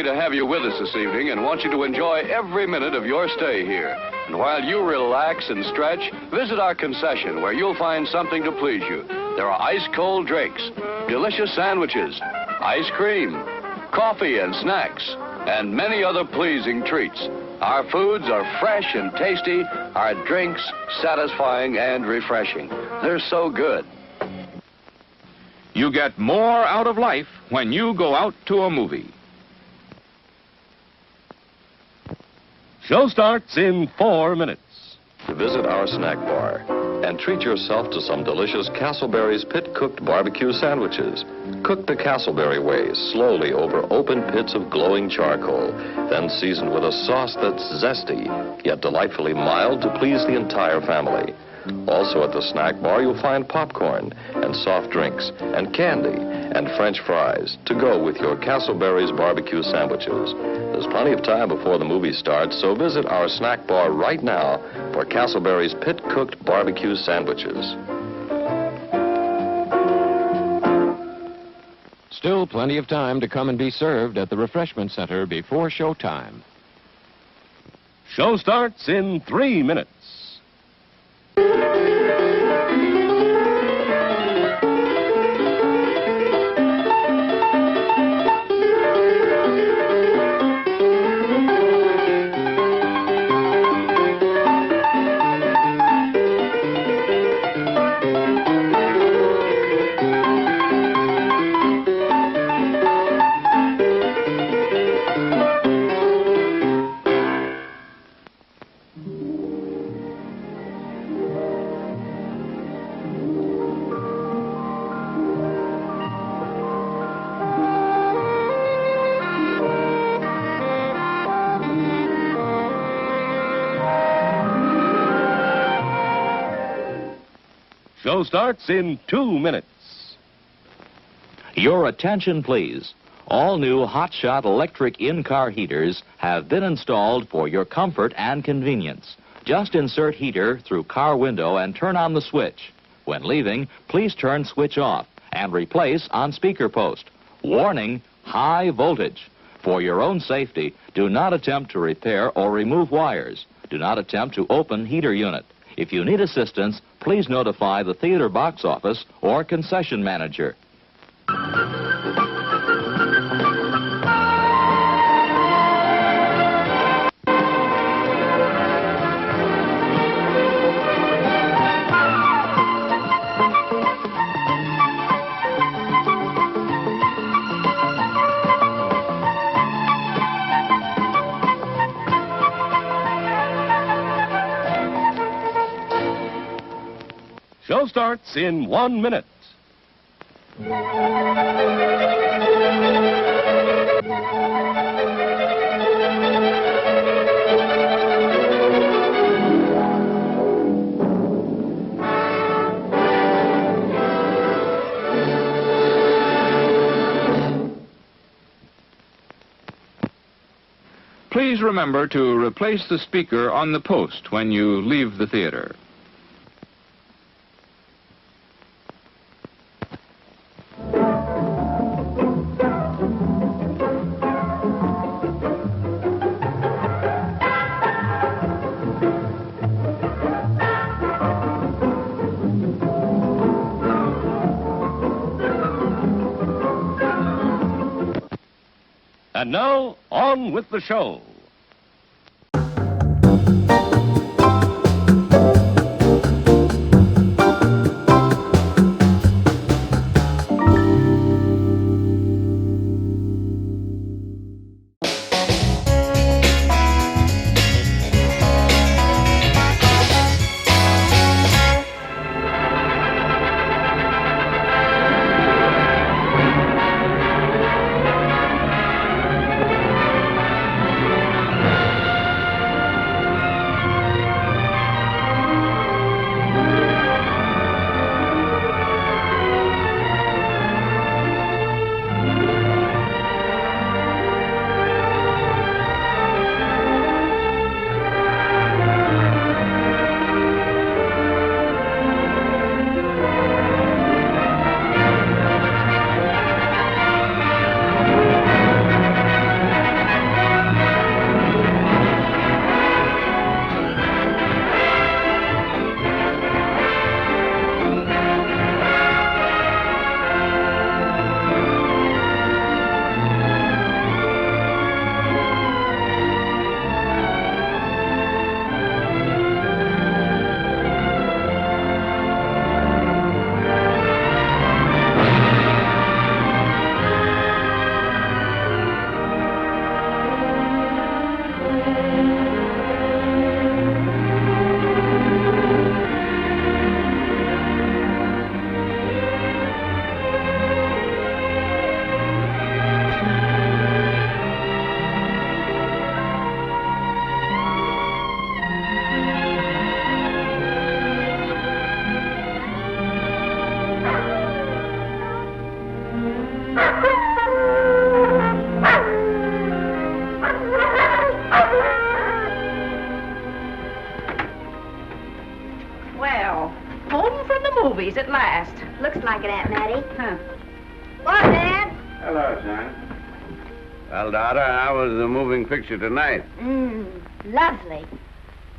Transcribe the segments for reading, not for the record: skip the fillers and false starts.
to have you with us this evening and want you to enjoy every minute of your stay here. And while you relax and stretch, visit our concession where you'll find something to please you. There are ice-cold drinks, delicious sandwiches, ice cream, coffee and snacks, and many other pleasing treats. Our foods are fresh and tasty, our drinks satisfying and refreshing. They're so good. You get more out of life when you go out to a movie. Show starts in 4 minutes. To visit our snack bar and treat yourself to some delicious Castleberry's pit-cooked barbecue sandwiches. Cook the Castleberry way, slowly over open pits of glowing charcoal, then seasoned with a sauce that's zesty, yet delightfully mild to please the entire family. Also at the snack bar, you'll find popcorn and soft drinks and candy and French fries to go with your Castleberry's barbecue sandwiches. There's plenty of time before the movie starts, so visit our snack bar right now for Castleberry's pit-cooked barbecue sandwiches. Still plenty of time to come and be served at the refreshment center before showtime. Show starts in 3 minutes. Show starts in 2 minutes. Your attention, please. All new Hotshot electric in-car heaters have been installed for your comfort and convenience. Just insert heater through car window and turn on the switch. When leaving, please turn switch off and replace on speaker post. Warning, high voltage. For your own safety, do not attempt to repair or remove wires. Do not attempt to open heater unit. If you need assistance, please notify the theater box office or concession manager. Show starts in 1 minute. Please remember to replace the speaker on the post when you leave the theater. And now, on with the show. Well, home from the movies at last. Looks like it, Aunt Mattie. Huh. What, Dad? Hello, son. Well, daughter, how was the moving picture tonight? Lovely.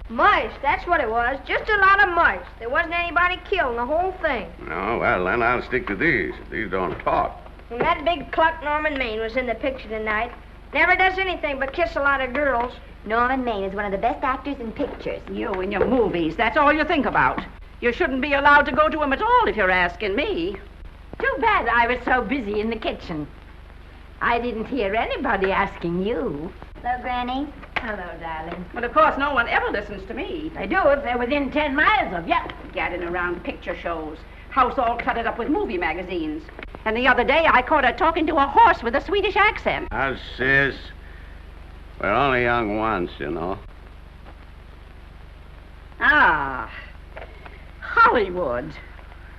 Mice, that's what it was. Just a lot of mice. There wasn't anybody killed in the whole thing. No, well, then I'll stick to these. These don't talk. And that big cluck Norman Maine was in the picture tonight. Never does anything but kiss a lot of girls. Norman Maine is one of the best actors in pictures. You and your movies, that's all you think about. You shouldn't be allowed to go to them at all if you're asking me. Too bad I was so busy in the kitchen. I didn't hear anybody asking you. Hello, Granny. Hello, darling. But of course, no one ever listens to me. They do if they're within 10 miles of you. Gadding around picture shows. House all cluttered up with movie magazines. And the other day, I caught her talking to a horse with a Swedish accent. Now, sis, we're only young once, you know. Ah, Hollywood.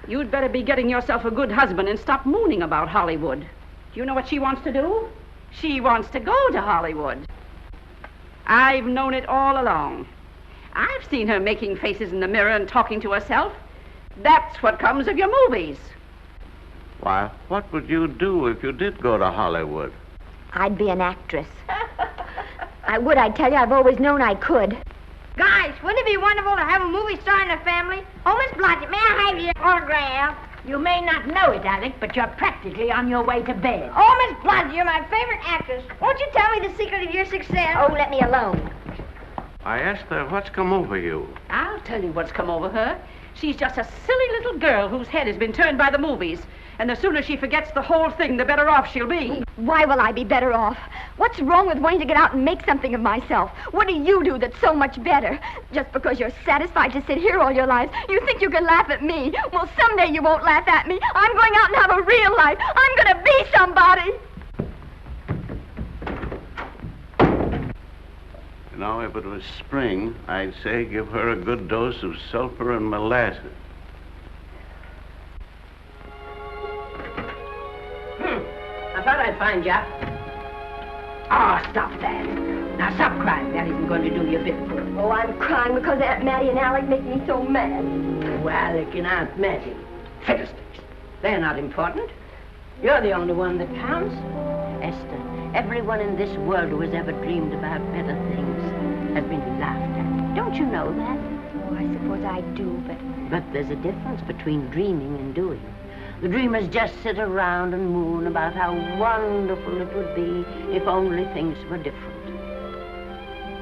You'd better be getting yourself a good husband and stop mooning about Hollywood. Do you know what she wants to do? She wants to go to Hollywood. I've known it all along. I've seen her making faces in the mirror and talking to herself. That's what comes of your movies. Why, what would you do if you did go to Hollywood? I'd be an actress. I would, I tell you. I've always known I could. Guys, wouldn't it be wonderful to have a movie star in the family? Oh, Miss Blodgett, may I have your autograph? You may not know it, Alec, but you're practically on your way to bed. Oh, Miss Blodgett, you're my favorite actress. Won't you tell me the secret of your success? Oh, let me alone. I asked her, what's come over you? I'll tell you what's come over her. She's just a silly little girl whose head has been turned by the movies. And the sooner she forgets the whole thing, the better off she'll be. Why will I be better off? What's wrong with wanting to get out and make something of myself? What do you do that's so much better? Just because you're satisfied to sit here all your lives, you think you can laugh at me. Well, someday you won't laugh at me. I'm going out and have a real life. I'm going to be somebody. You know, if it was spring, I'd say give her a good dose of sulfur and molasses. I thought I'd find you. Oh, stop that. Now, stop crying. That isn't going to do you a bit of good. Oh, I'm crying because Aunt Mattie and Alec make me so mad. Oh, Alec and Aunt Mattie. Fiddlesticks. They're not important. You're the only one that counts. Esther, everyone in this world who has ever dreamed about better things has been laughed at. Don't you know that? Oh, I suppose I do, But there's a difference between dreaming and doing. The dreamers just sit around and moon about how wonderful it would be if only things were different.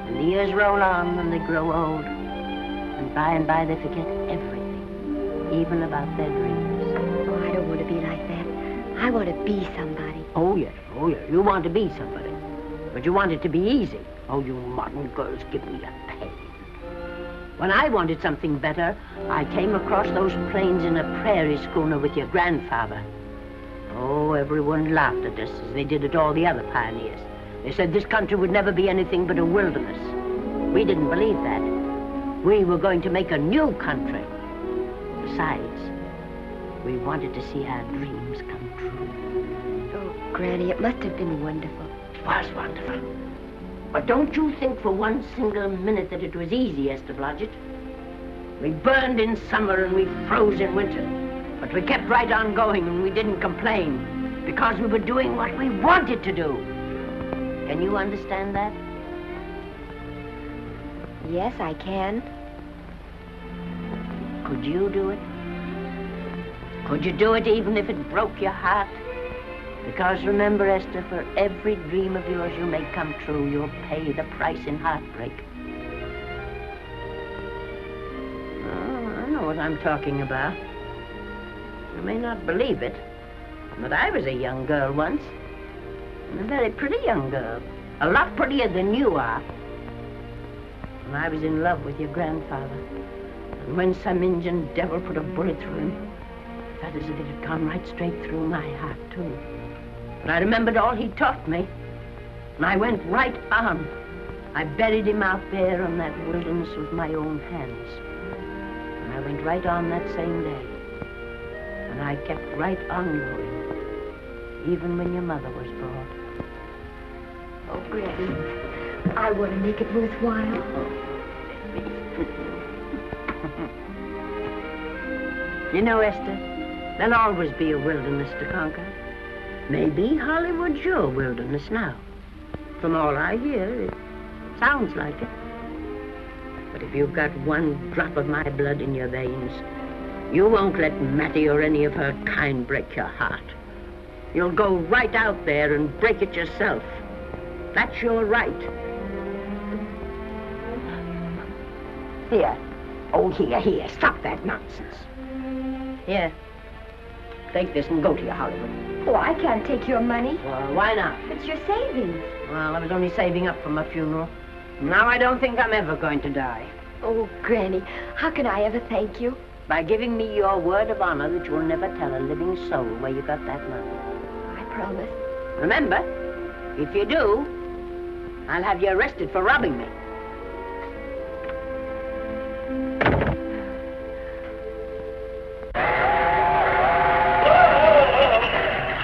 And the years roll on and they grow old. And by they forget everything, even about their dreams. Oh, I don't want to be like that. I want to be somebody. Oh, yes. You want to be somebody. But you want it to be easy. Oh, you modern girls give me a pain. When I wanted something better, I came across those plains in a prairie schooner with your grandfather. Oh, everyone laughed at us as they did at all the other pioneers. They said this country would never be anything but a wilderness. We didn't believe that. We were going to make a new country. Besides, we wanted to see our dreams come true. Oh, Granny, it must have been wonderful. It was wonderful. But don't you think for one single minute that it was easy, Esther Blodgett. We burned in summer and we froze in winter. But we kept right on going and we didn't complain because we were doing what we wanted to do. Can you understand that? Yes, I can. Could you do it? Could you do it even if it broke your heart? Because remember, Esther, for every dream of yours you make come true, you'll pay the price in heartbreak. Oh, I know what I'm talking about. You may not believe it, but I was a young girl once. And a very pretty young girl. A lot prettier than you are. And I was in love with your grandfather. And when some Indian devil put a bullet through him, I felt as if it had gone right straight through my heart, too. But I remembered all he taught me, and I went right on. I buried him out there in that wilderness with my own hands. And I went right on that same day. And I kept right on going, even when your mother was born. Oh, Granny, I want to make it worthwhile. You know, Esther, there'll always be a wilderness to conquer. Maybe Hollywood's your wilderness now. From all I hear, it sounds like it. But if you've got one drop of my blood in your veins, you won't let Mattie or any of her kind break your heart. You'll go right out there and break it yourself. That's your right. Here. Oh, here. Stop that nonsense. Here. Take this and go to your Hollywood. Oh, I can't take your money. Well, why not? It's your savings. Well, I was only saving up for my funeral. Now I don't think I'm ever going to die. Oh, Granny, how can I ever thank you? By giving me your word of honor that you'll never tell a living soul where you got that money. I promise. Remember, if you do, I'll have you arrested for robbing me.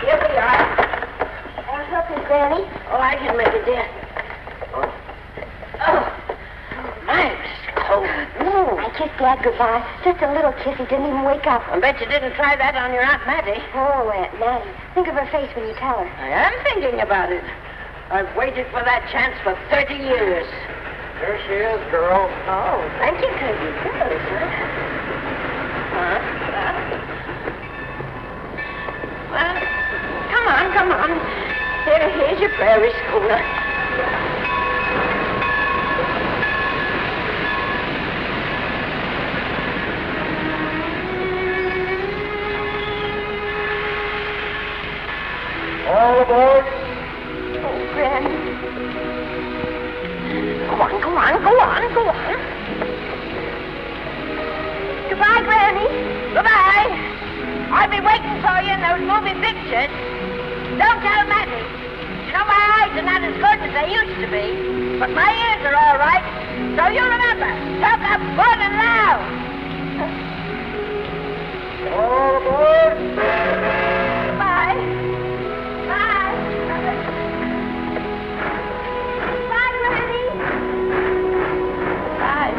Here we are. Want something, Granny? Oh, I can make it, dear. Oh, my, it's cold. I kissed Dad goodbye. Just a little kiss. He didn't even wake up. I bet you didn't try that on your Aunt Mattie. Oh, Aunt Mattie. Think of her face when you tell her. I am thinking about it. I've waited for that chance for 30 years. Here she is, girl. Oh, thank you, Cousin. Good, huh? Well, come on. Here's your prairie schooner. All aboard. Oh, Granny. Go on. Goodbye, Granny. Goodbye. I'll be waiting for you in those movie pictures. Don't tell Mattie. You know, my eyes are not as good as they used to be, but my ears are all right. So you remember, talk up good and loud. All aboard. Goodbye. Bye. Bye, Granny. Bye.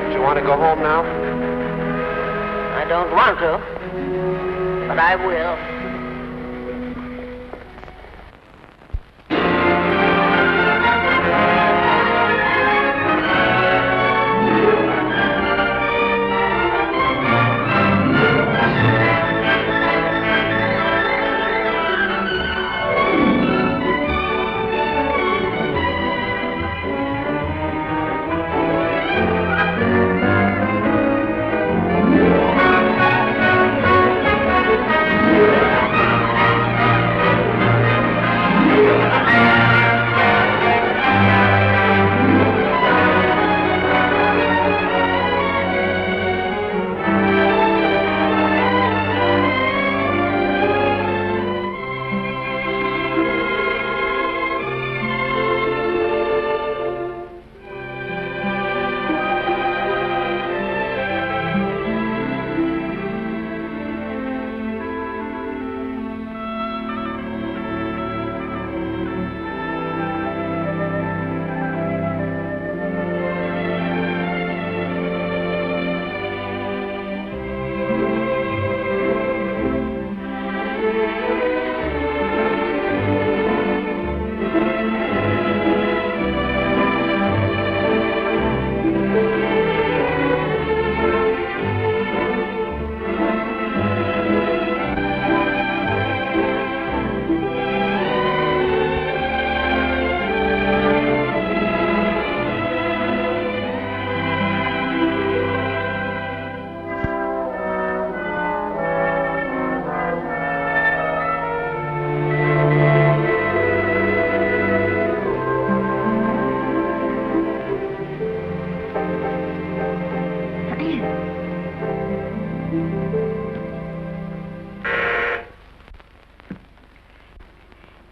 Do you want to go home now? I don't want to, but I will.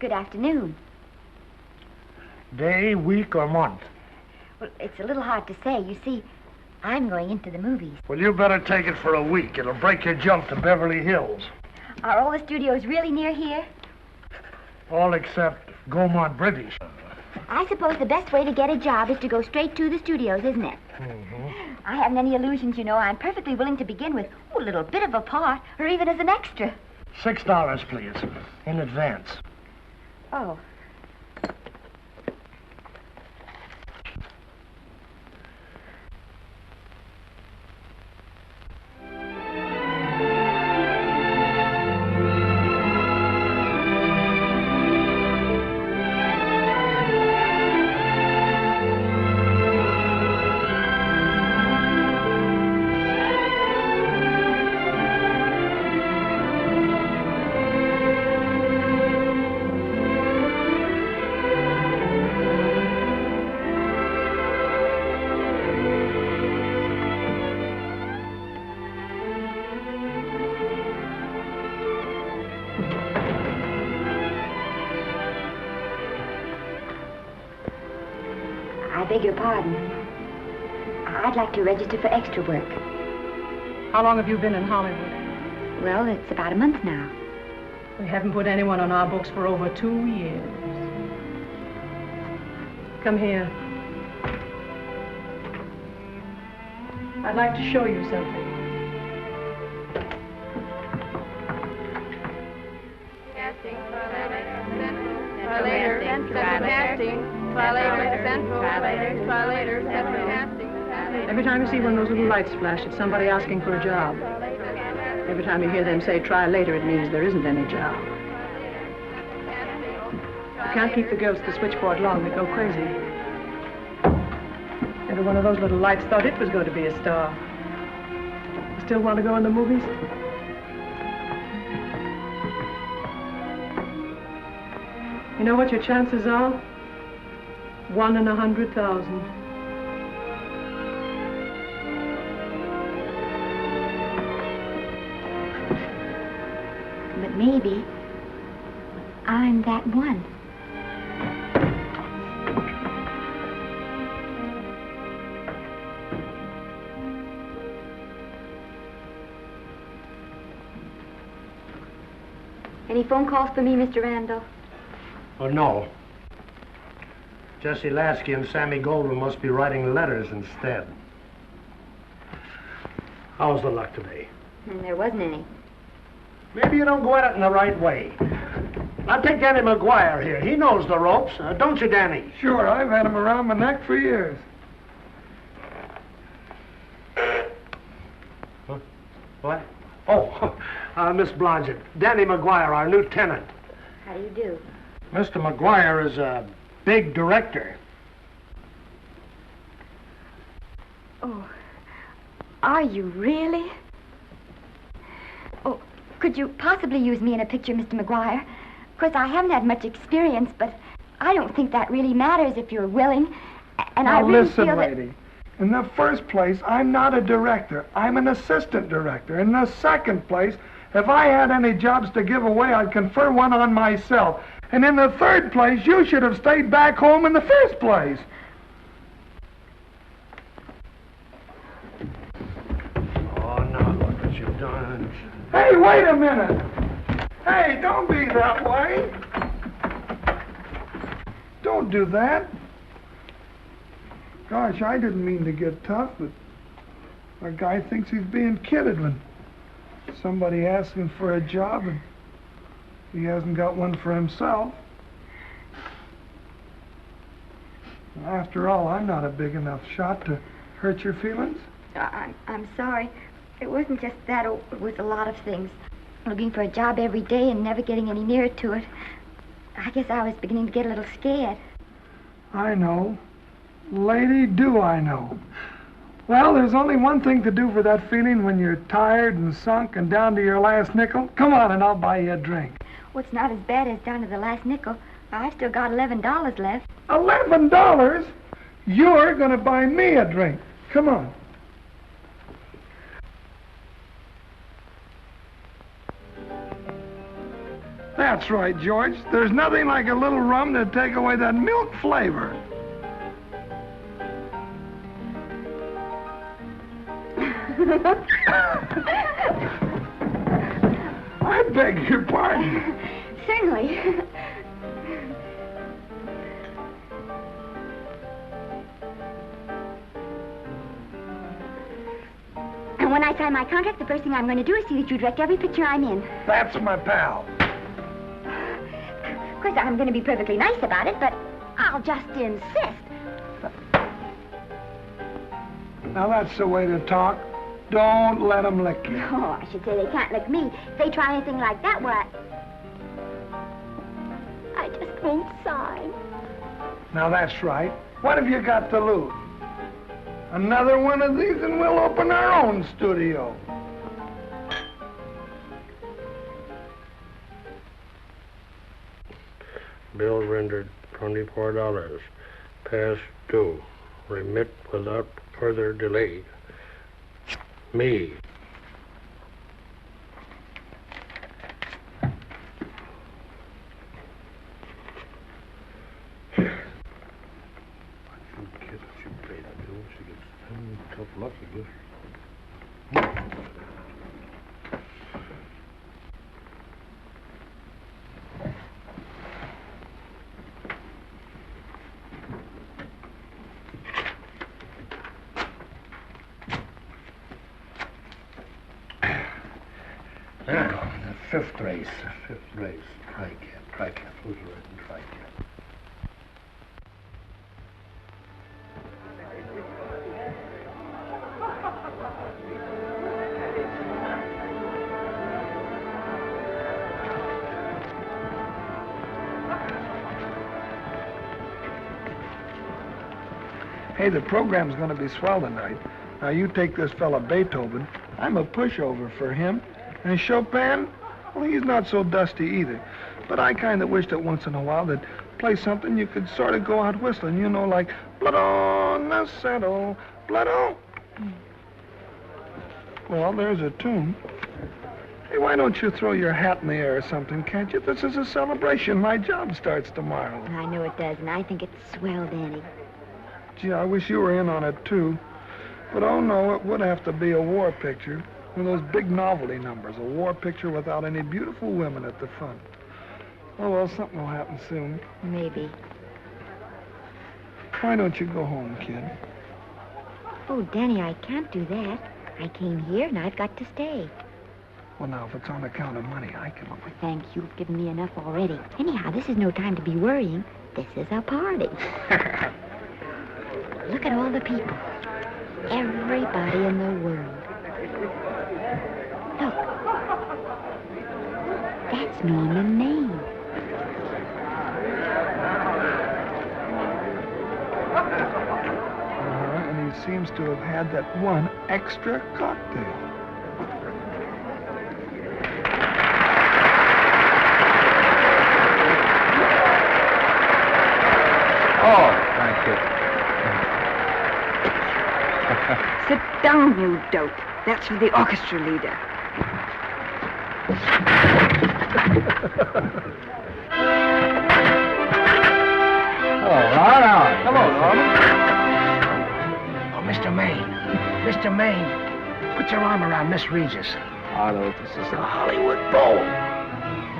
Good afternoon. Day, week, or month? Well, it's a little hard to say. You see, I'm going into the movies. Well, you better take it for a week. It'll break your jump to Beverly Hills. Are all the studios really near here? All except Gaumont British. I suppose the best way to get a job is to go straight to the studios, isn't it? Mm-hmm. I haven't any illusions, you know. I'm perfectly willing to begin with a little bit of a part, or even as an extra. $6, please, in advance. Oh. I beg your pardon. I'd like to register for extra work. How long have you been in Hollywood? Well, it's about a month now. We haven't put anyone on our books for over 2 years. Come here. I'd like to show you something. Every time you see one of those little lights flash, it's somebody asking for a job. Every time you hear them say, try later, it means there isn't any job. You can't keep the girls at the switchboard long. They go crazy. Every one of those little lights thought it was going to be a star. You still want to go in the movies? You know what your chances are? 1 in 100,000. But maybe I'm that one. Any phone calls for me, Mr. Randall? Oh, no. Jesse Lasky and Sammy Goldwyn must be writing letters instead. How's the luck today? There wasn't any. Maybe you don't go at it in the right way. Now take Danny McGuire here. He knows the ropes. Don't you, Danny? Sure, I've had him around my neck for years. Huh? What? Oh, Miss Blodgett. Danny McGuire, our new tenant. How do you do? Mr. McGuire is a big director. Oh, are you really? Oh, could you possibly use me in a picture, Mr. McGuire? Of course, I haven't had much experience, but I don't think that really matters if you're willing. And now I really listen, feel that... lady. In the first place, I'm not a director. I'm an assistant director. In the second place, if I had any jobs to give away, I'd confer one on myself. And in the third place, you should have stayed back home in the first place. Oh, now look what you've done. Hey, wait a minute. Hey, don't be that way. Don't do that. Gosh, I didn't mean to get tough, but a guy thinks he's being kidded when somebody asks him for a job and he hasn't got one for himself. After all, I'm not a big enough shot to hurt your feelings. I'm sorry. It wasn't just that. It was a lot of things. Looking for a job every day and never getting any nearer to it. I guess I was beginning to get a little scared. I know. Lady, do I know. Well, there's only one thing to do for that feeling when you're tired and sunk and down to your last nickel. Come on and I'll buy you a drink. Well, it's not as bad as down to the last nickel. I've still got $11 left. $11? You're going to buy me a drink. Come on. That's right, George. There's nothing like a little rum to take away that milk flavor. I beg your pardon. Certainly. And when I sign my contract, the first thing I'm going to do is see that you direct every picture I'm in. That's my pal. Of course, I'm going to be perfectly nice about it, but I'll just insist. Now, that's the way to talk. Don't let them lick you. Oh, I should say they can't lick me. If they try anything like that, well, I just won't sign. Now, that's right. What have you got to lose? Another one of these and we'll open our own studio. Bill rendered $24. Past due. Remit without further delay. Me. Tough luck, I guess. Now, the fifth race. Tri-Cat. Who's riding Tri-Cat? Hey, the program's going to be swell tonight. Now, you take this fella Beethoven. I'm a pushover for him. And Chopin, well, he's not so dusty either. But I kind of wish that once in a while they'd play something you could sort of go out whistling, you know, like Blood on the Saddle, Blood on. Well, there's a tune. Hey, why don't you throw your hat in the air or something, can't you? This is a celebration. My job starts tomorrow. I know it does, and I think it's swell, Danny. Gee, I wish you were in on it, too. But, oh, no, it would have to be a war picture. One of those big novelty numbers. A war picture without any beautiful women at the front. Oh, well, something will happen soon. Maybe. Why don't you go home, kid? Oh, Danny, I can't do that. I came here, and I've got to stay. Well, now, if it's on account of money, I can... Oh, thank you. You've given me enough already. Anyhow, this is no time to be worrying. This is a party. Look at all the people. Everybody in the world. Look. That's Norman Maine. And he seems to have had that one extra cocktail. Oh, thank you. Sit down, you dope. That's for the orchestra leader. All right. Come on, Norman. Oh, Mr. Maine. Mr. Maine, put your arm around Miss Regis. Otto, this is The Hollywood Bowl.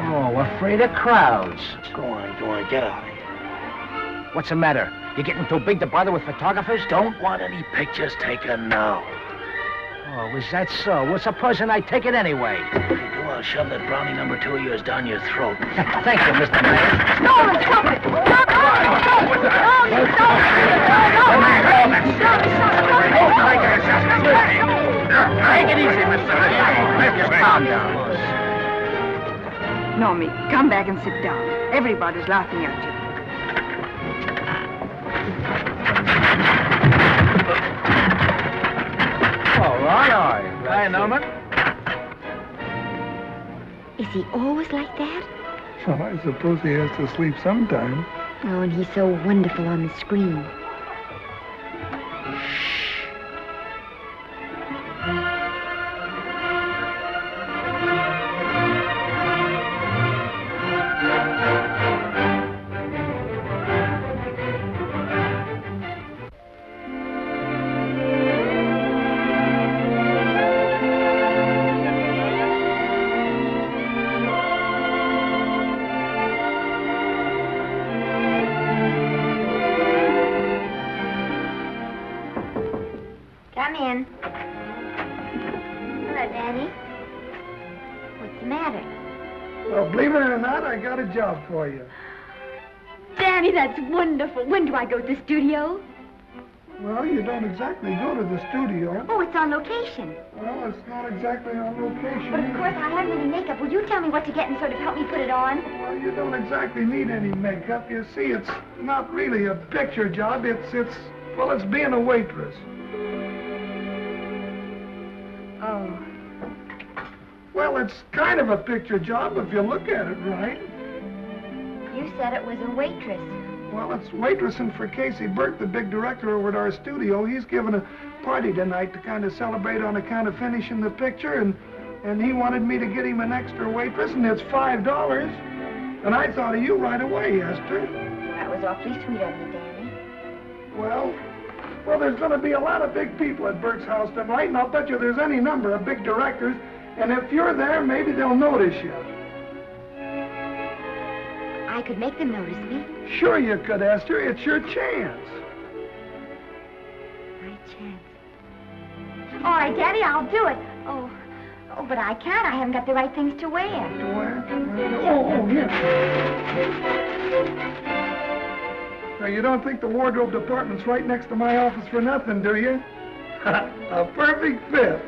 Oh, afraid of crowds. Go on, get out of here. What's the matter? You getting too big to bother with photographers? Don't want any pictures taken now. Oh, is that so? Well, supposing I take it anyway. If you do, I'll shove that brownie number 2 of yours down your throat. Thank you, Mr. Mayor. Norman, stop it! Stop it! Take it easy, Mr. Mayor. Just calm down. Normie, come back and sit down. Everybody's laughing at you. All right. Hi, Norman. Is he always like that? Well, I suppose he has to sleep sometime. Oh, and he's so wonderful on the screen. Come in. Danny? What's the matter? Well, believe it or not, I got a job for you. Danny, that's wonderful. When do I go to the studio? Well, you don't exactly go to the studio. Oh, it's on location. Well, it's not exactly on location. But of course, I haven't any makeup. Will you tell me what to get and sort of help me put it on? Well, you don't exactly need any makeup. You see, it's not really a picture job. It's being a waitress. Oh. Well, it's kind of a picture job if you look at it right. You said it was a waitress. Well, it's waitressing for Casey Burke, the big director over at our studio. He's giving a party tonight to kind of celebrate on account of finishing the picture, and he wanted me to get him an extra waitress, and it's $5. And I thought of you right away, Esther. That was awfully sweet of you, Danny. Well, there's going to be a lot of big people at Burke's house tonight, and I'll bet you there's any number of big directors, and if you're there, maybe they'll notice you. I could make them notice me. Sure you could, Esther. It's your chance. My chance. All right, Daddy, I'll do it. Oh, but I can't. I haven't got the right things to wear. To wear? Oh, yeah. Now, you don't think the wardrobe department's right next to my office for nothing, do you? A perfect fit.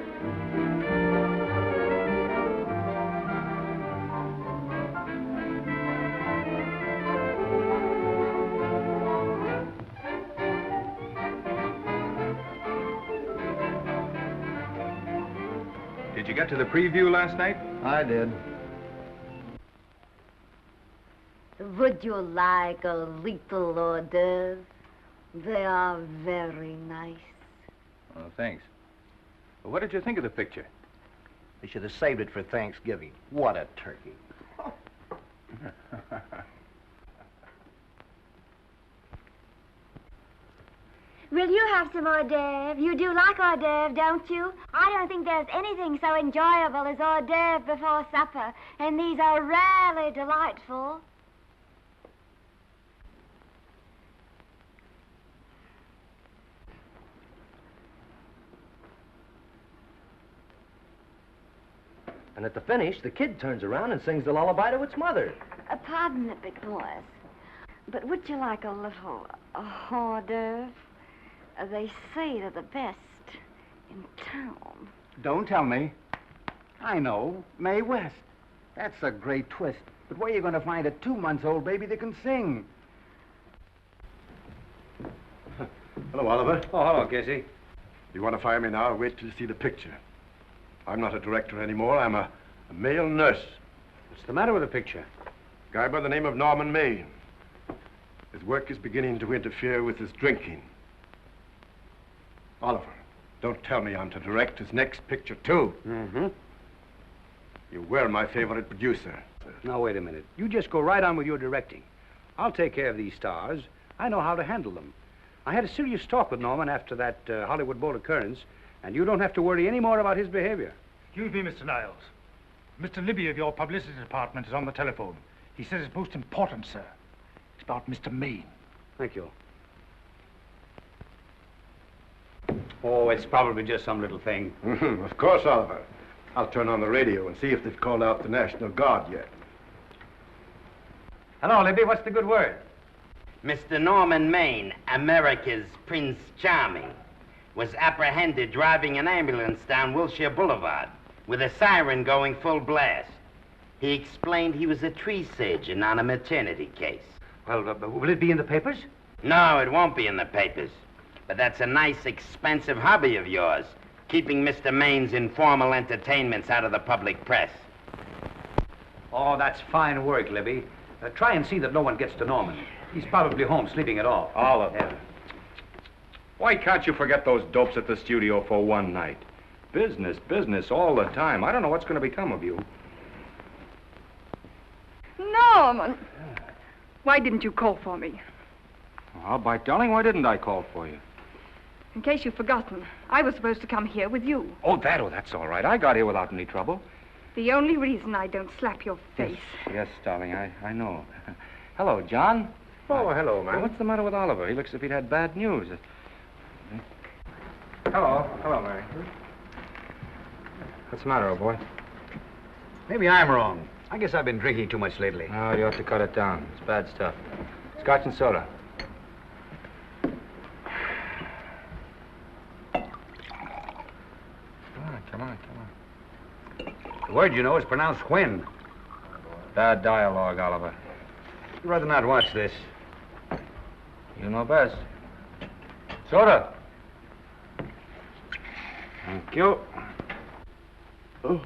Did you get to the preview last night? I did. Would you like a little hors d'oeuvre? They are very nice. Oh, thanks. Well, what did you think of the picture? They should have saved it for Thanksgiving. What a turkey. Will you have some hors d'oeuvre? You do like hors d'oeuvre, don't you? I don't think there's anything so enjoyable as hors d'oeuvre before supper, and these are rarely delightful. And at the finish, the kid turns around and sings the lullaby to its mother. Pardon the big boys, but would you like a little hors d'oeuvre? They say they're the best in town. Don't tell me. I know. Mae West. That's a great twist. But where are you going to find a 2-month-old baby that can sing? Hello, Oliver. Oh, hello, Casey. You want to fire me now or wait till you see the picture? I'm not a director anymore. I'm a male nurse. What's the matter with the picture? A guy by the name of Norman Maine. His work is beginning to interfere with his drinking. Oliver, don't tell me I'm to direct his next picture, too. Mm-hmm. You were my favorite producer. Now, wait a minute. You just go right on with your directing. I'll take care of these stars. I know how to handle them. I had a serious talk with Norman after that Hollywood Bowl occurrence, and you don't have to worry any more about his behavior. Excuse me, Mr. Niles. Mr. Libby of your publicity department is on the telephone. He says it's most important, sir. It's about Mr. Maine. Thank you. Oh, it's probably just some little thing. Of course, Oliver. I'll turn on the radio and see if they've called out the National Guard yet. Hello, Libby. What's the good word? Mr. Norman Maine, America's Prince Charming, was apprehended driving an ambulance down Wilshire Boulevard with a siren going full blast. He explained he was a tree surgeon on a maternity case. Well, will it be in the papers? No, it won't be in the papers. But that's a nice, expensive hobby of yours, keeping Mr. Maine's informal entertainments out of the public press. Oh, that's fine work, Libby. Try and see that no one gets to Norman. He's probably home sleeping it off. Oliver. Yeah. Why can't you forget those dopes at the studio for one night? Business, business all the time. I don't know what's going to become of you. Norman! Why didn't you call for me? I'll bite, darling. Why didn't I call for you? In case you've forgotten, I was supposed to come here with you. Oh, that's all right. I got here without any trouble. The only reason I don't slap your face. Yes, darling, I know. Hello, John. Oh, hello, man. Well, what's the matter with Oliver? He looks as if he'd had bad news. Hello, Mary. What's the matter, old boy? Maybe I'm wrong. I guess I've been drinking too much lately. Oh, you ought to cut it down. It's bad stuff. Scotch and soda. Come on. The word, you know, is pronounced when. Bad dialogue, Oliver. I'd rather not watch this. You know best. Soda. Thank you. Oh.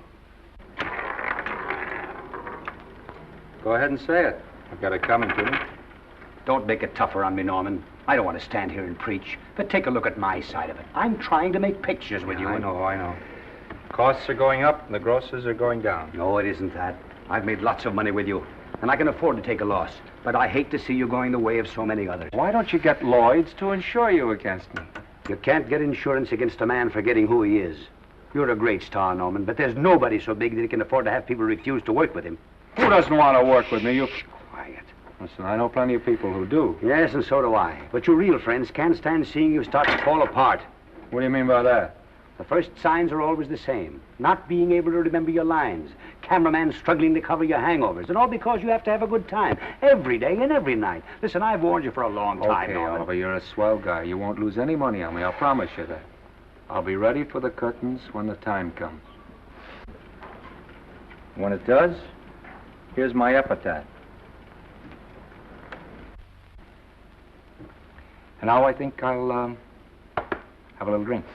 Go ahead and say it. I've got it coming to me. Don't make it tougher on me, Norman. I don't want to stand here and preach, but take a look at my side of it. I'm trying to make pictures with you. I know. Costs are going up, and the grosses are going down. No, it isn't that. I've made lots of money with you, and I can afford to take a loss. But I hate to see you going the way of so many others. Why don't you get Lloyd's to insure you against me? You can't get insurance against a man forgetting who he is. You're a great star, Norman, but there's nobody so big that he can afford to have people refuse to work with him. Who doesn't want to work with me? You... Quiet. Listen, I know plenty of people who do. Yes, and so do I. But your real friends can't stand seeing you start to fall apart. What do you mean by that? The first signs are always the same. Not being able to remember your lines. Cameraman struggling to cover your hangovers. And all because you have to have a good time. Every day and every night. Listen, I've warned you for a long time, Okay, Norman. Oliver, you're a swell guy. You won't lose any money on me. I'll promise you that. I'll be ready for the curtains when the time comes. When it does, here's my epitaph. And now I think I'll, have a little drink.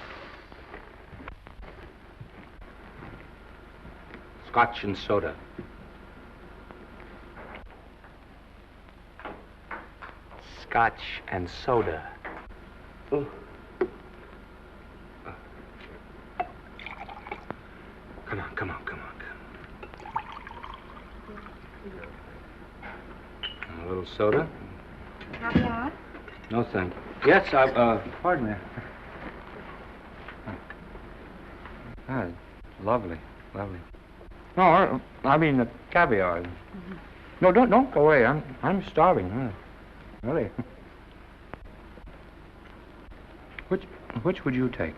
Scotch and soda. Scotch and soda. Ooh. Come on. A little soda? Caviar? No, thank you. Yes, pardon me. Ah, lovely. No, I mean the caviar. Mm-hmm. No, don't go away. I'm starving. Really. Which would you take?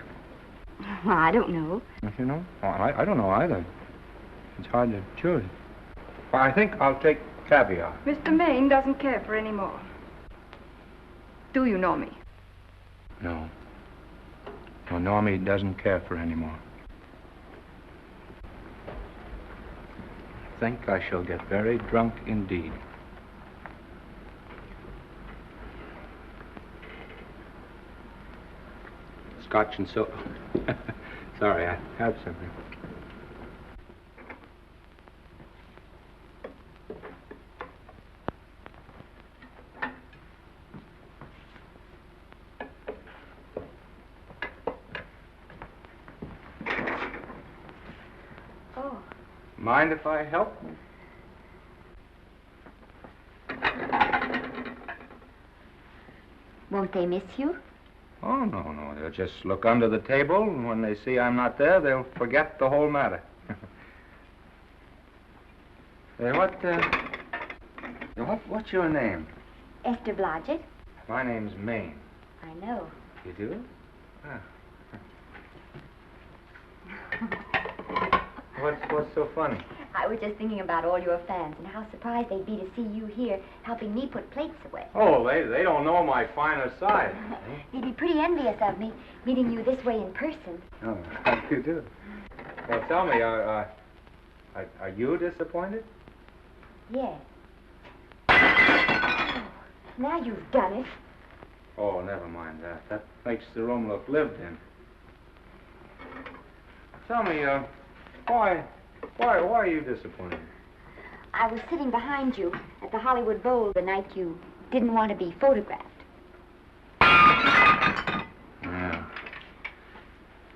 Well, I don't know. You know? I don't know either. It's hard to choose. Well, I think I'll take caviar. Mr. Maine doesn't care for any more. Do you know me? No. No, Normie doesn't care for any more. I think I shall get very drunk indeed. Scotch and soda. Sorry, I had something. Oh. Mind if I help? Won't they miss you? Oh, no. They'll just look under the table, and when they see I'm not there, they'll forget the whole matter. Hey, what's your name? Esther Blodgett. My name's Maine. I know. You do? Ah. What's so funny? I was just thinking about all your fans and how surprised they'd be to see you here helping me put plates away. Oh, they don't know my finer side. They'd be pretty envious of me, meeting you this way in person. Oh, how do you do? Well, tell me, are you disappointed? Yes. Oh, now you've done it. Oh, never mind that. That makes the room look lived in. Tell me, why are you disappointed? I was sitting behind you at the Hollywood Bowl the night you didn't want to be photographed. Yeah.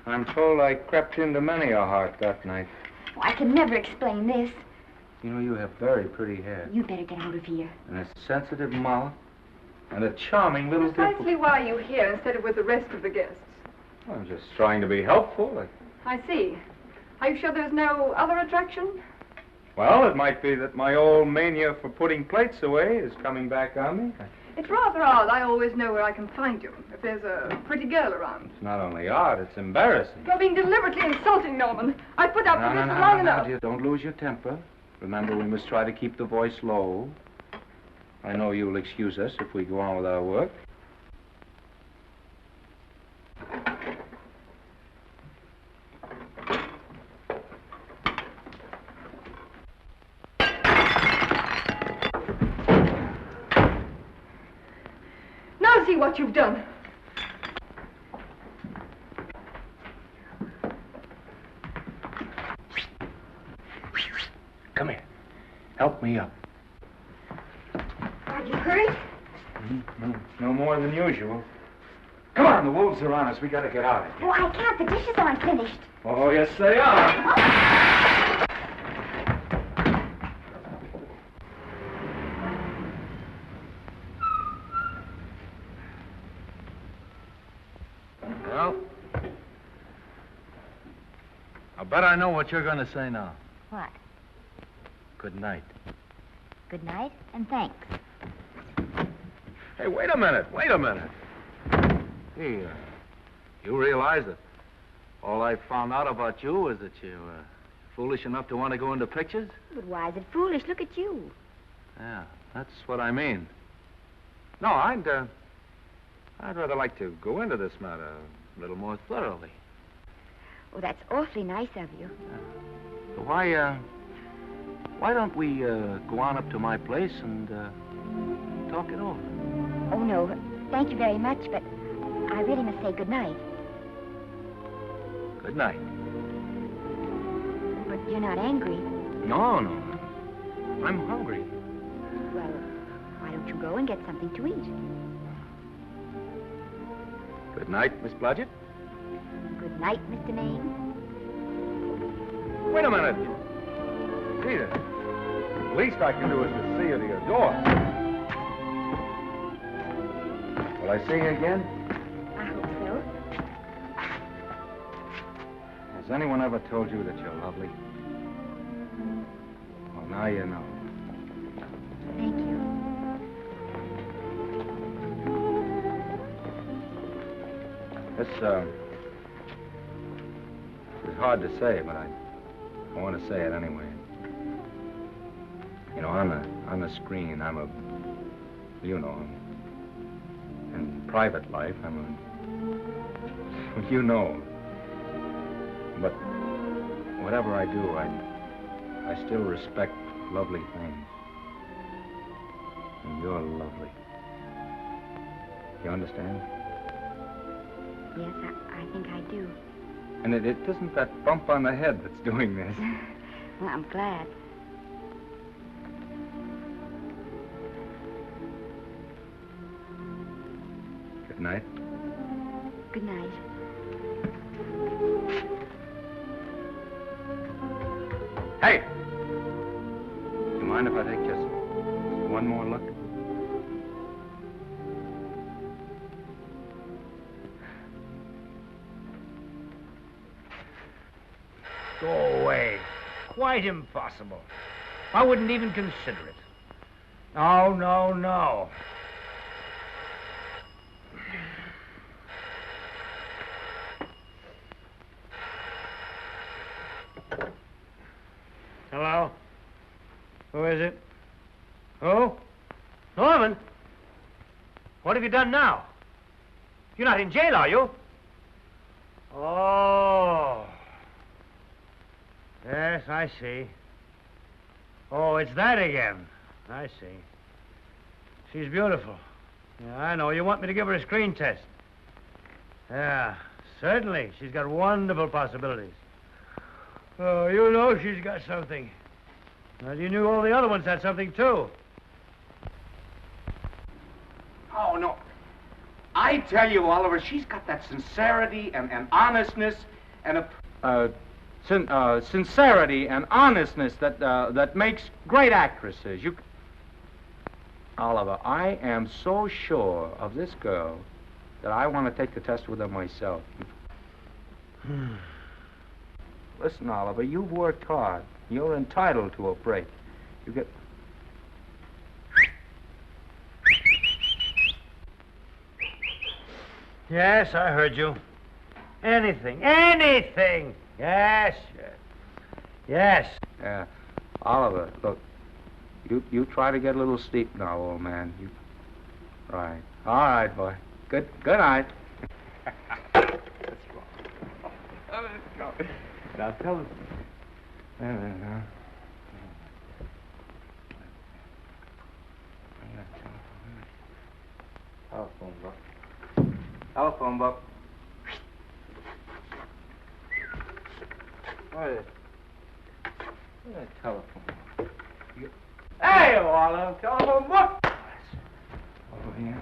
I'm told I crept into many a heart that night. Oh, I can never explain this. You know, you have very pretty hair. You better get out of here. And a sensitive mouth. And a charming little Precisely why are you here instead of with the rest of the guests? I'm just trying to be helpful. I see. Are you sure there's no other attraction? Well, it might be that my old mania for putting plates away is coming back on me. It's rather odd. I always know where I can find you. If there's a pretty girl around. It's not only odd, it's embarrassing. You're being deliberately insulting, Norman. I put up with this for long enough. Dear, don't lose your temper. Remember, we must try to keep the voice low. I know you'll excuse us if we go on with our work. Now see what you've done. Come here. Help me up. Are you hurt? No more than usual. Come on, the wolves are on us. We gotta get out of here. Oh, I can't. The dishes aren't finished. Oh, yes, they are. Well, I bet I know what you're going to say now. What? Good night. Good night, and thanks. Hey, wait a minute. Hey, you realize that all I found out about you is that you're foolish enough to want to go into pictures? But why is it foolish? Look at you. Yeah, that's what I mean. No, I'd rather like to go into this matter a little more thoroughly. Oh, that's awfully nice of you. So why don't we go on up to my place and talk it over? Oh, no. Thank you very much, but I really must say good night. Good night. But you're not angry. No. I'm hungry. Well, why don't you go and get something to eat? Good night, Miss Blodgett. Good night, Mr. Maine. Wait a minute. Peter, the least I can do is to see you to your door. Will I see you again? I hope so. Has anyone ever told you that you're lovely? Well, now you know. Thank you. This is hard to say, but I want to say it anyway. You know, on the screen, I'm a, you know, in private life, I'm a, you know. But whatever I do, I still respect lovely things. And you're lovely. You understand? Yes, I think I do. And it isn't that bump on the head that's doing this. Well, I'm glad. Good night. Good night. Hey! Do you mind if I take just one more look? Go away. Quite impossible. I wouldn't even consider it. No. Hello? Who is it? Who? Norman? What have you done now? You're not in jail, are you? Oh. Yes, I see. Oh, it's that again. I see. She's beautiful. Yeah, I know. You want me to give her a screen test? Yeah, certainly. She's got wonderful possibilities. Oh, you know she's got something. Well, you knew all the other ones had something, too. Oh, no. I tell you, Oliver, she's got that sincerity and honestness and a... sincerity and honestness that makes great actresses. Oliver, I am so sure of this girl that I want to take the test with her myself. Listen, Oliver, you've worked hard. You're entitled to a break. You get... Yes, I heard you. Anything. Yes, yes. Yes. Yeah. Oliver, look, you try to get a little sleep now, old man. Right. All right, boy. Good night. Let's go. Now tell us. Telephone book. Telephone book. What is a telephone book? Hey, Oliver, telephone book. Over here.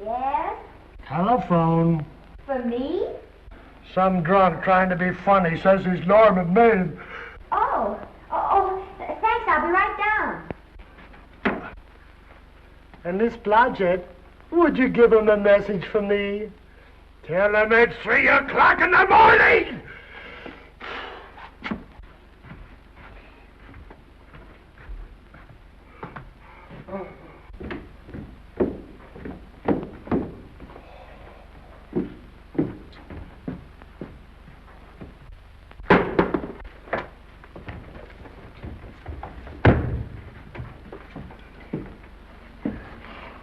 Yes? Telephone. For me? Some drunk trying to be funny says he's Norman Maine. Thanks, I'll be right down. And Miss Blodgett, would you give him a message for me? Tell him it's 3 o'clock in the morning!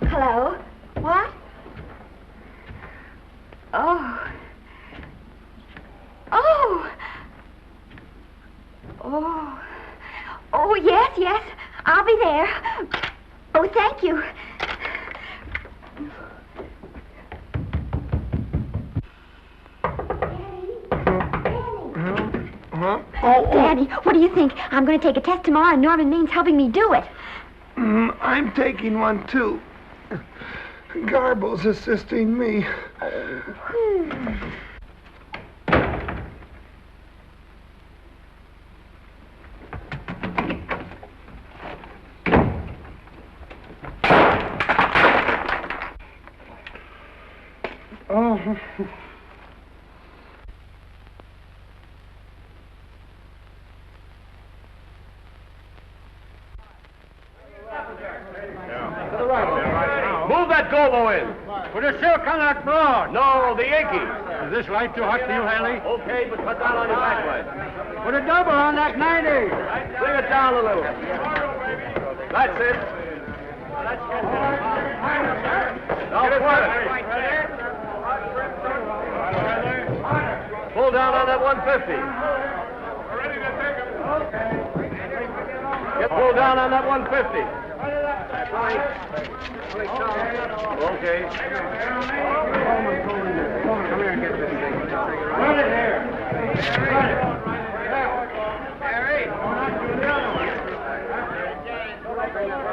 Hello? What? Oh. Oh. Oh. Oh, yes. I'll be there. Oh, thank you. Daddy, what do you think? I'm going to take a test tomorrow, and Norman Main's helping me do it. I'm taking one, too. Garble's assisting me. Oh. Move that Gobo in. Put a silk on that broad. No, the Yankee. Is this light too hot for you, Haley? Okay, but cut down on your backlight. Put a double on that 90. Bring it down a little. That's it. Now pull down on that 150. Get pulled down on that 150. Okay. Come here and get this thing. Run it here. Run it.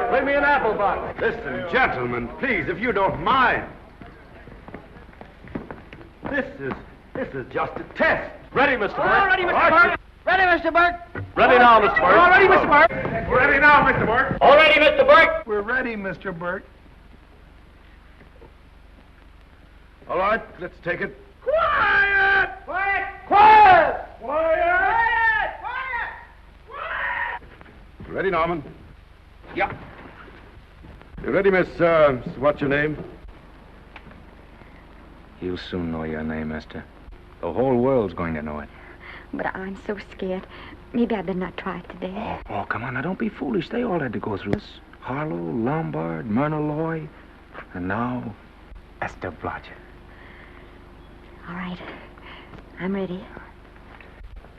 Bring me an apple box. Listen, gentlemen, please, if you don't mind. This is just a test. Ready, Mr. Burke. All ready, Mr. Burke. Ready, Mr. Burke. Ready now, Mr. Burke. All ready, Mr. Burke. We're ready now, Mr. Burke. All ready, Mr. Burke. We're ready, Mr. Burke. All right, let's take it. Quiet! Quiet! Quiet! Quiet! Ready, Norman? Yeah. You ready, Miss, what's your name? You'll soon know your name, Esther. The whole world's going to know it. But I'm so scared. Maybe I better not try it today. Oh, come on, now don't be foolish. They all had to go through this. Harlow, Lombard, Myrna Loy, and now Esther Blodgett. All right. I'm ready.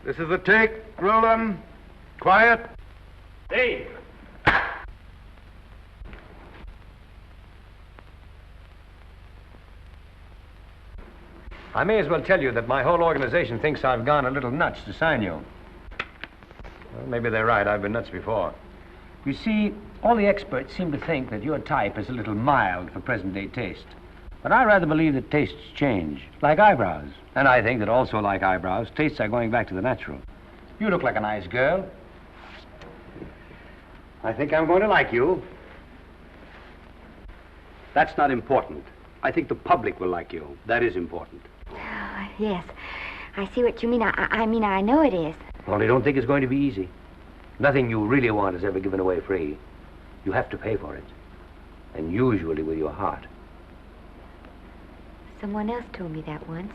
This is the take. Roland. Quiet. Dave. I may as well tell you that my whole organization thinks I've gone a little nuts to sign you. Well, maybe they're right. I've been nuts before. You see, all the experts seem to think that your type is a little mild for present-day taste. But I rather believe that tastes change, like eyebrows. And I think that also, like eyebrows, tastes are going back to the natural. You look like a nice girl. I think I'm going to like you. That's not important. I think the public will like you. That is important. Yes. I see what you mean. I mean, I know it is. Only don't think it's going to be easy. Nothing you really want is ever given away free. You have to pay for it. And usually with your heart. Someone else told me that once.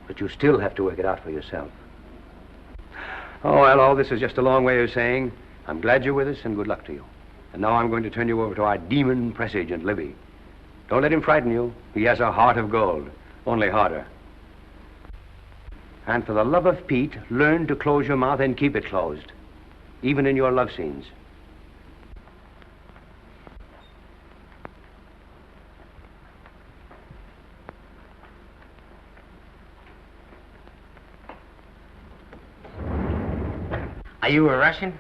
But you still have to work it out for yourself. Oh, well, all this is just a long way of saying, I'm glad you're with us and good luck to you. And now I'm going to turn you over to our demon press agent, Libby. Don't let him frighten you. He has a heart of gold, only harder. And for the love of Pete, learn to close your mouth and keep it closed, even in your love scenes. Are you a Russian?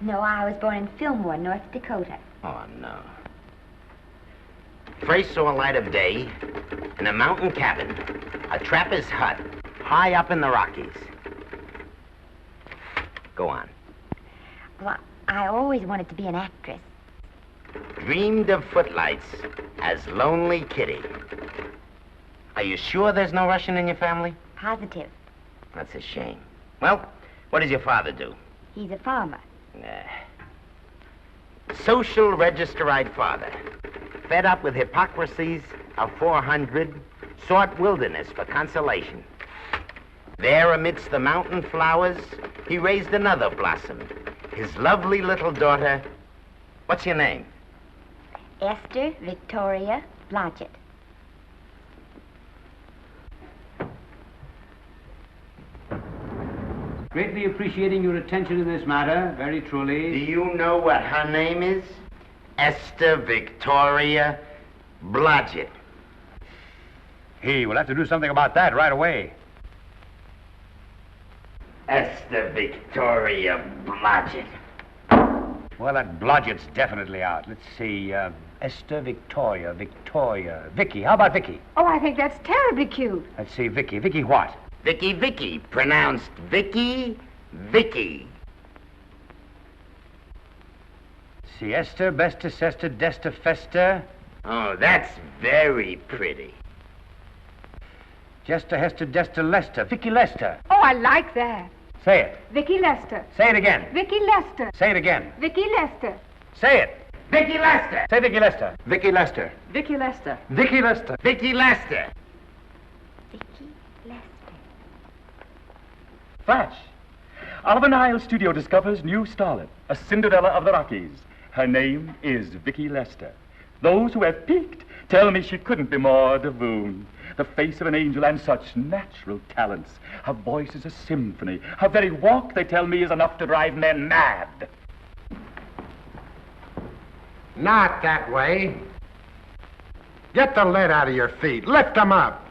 No, I was born in Fillmore, North Dakota. Oh, no. First saw light of day in a mountain cabin, a trapper's hut, high up in the Rockies. Go on. Well, I always wanted to be an actress. Dreamed of footlights as Lonely Kitty. Are you sure there's no Russian in your family? Positive. That's a shame. Well, what does your father do? He's a farmer. Social registerite father. Fed up with hypocrisies of 400, sought wilderness for consolation. There amidst the mountain flowers, he raised another blossom. His lovely little daughter. What's your name? Esther Victoria Blodgett. Greatly appreciating your attention in this matter, very truly. Do you know what her name is? Esther Victoria Blodgett. Hey, we'll have to do something about that right away. Esther Victoria Blodgett. Well, that Blodgett's definitely out. Let's see, Esther Victoria, Vicky. How about Vicky? Oh, I think that's terribly cute. Let's see, Vicky. Vicky what? Vicky, pronounced Vicky. See, Esther, Besta, Sesta, Desta, Festa. Oh, that's very pretty. Jester, Hester, Desta, Lester. Vicky Lester. Oh, I like that. Say it. Vicky Lester. Say it again. Vicky Lester. Say it again. Vicky Lester. Say it. Vicky Lester. Say Vicky Lester. Vicky Lester. Vicky Lester. Vicky Lester. Vicky Lester. Flash. Oliver Nile Studio discovers new starlet, a Cinderella of the Rockies. Her name is Vicky Lester. Those who have peeked tell me she couldn't be more divoon. The face of an angel and such natural talents. Her voice is a symphony. Her very walk, they tell me, is enough to drive men mad. Not that way. Get the lead out of your feet. Lift them up.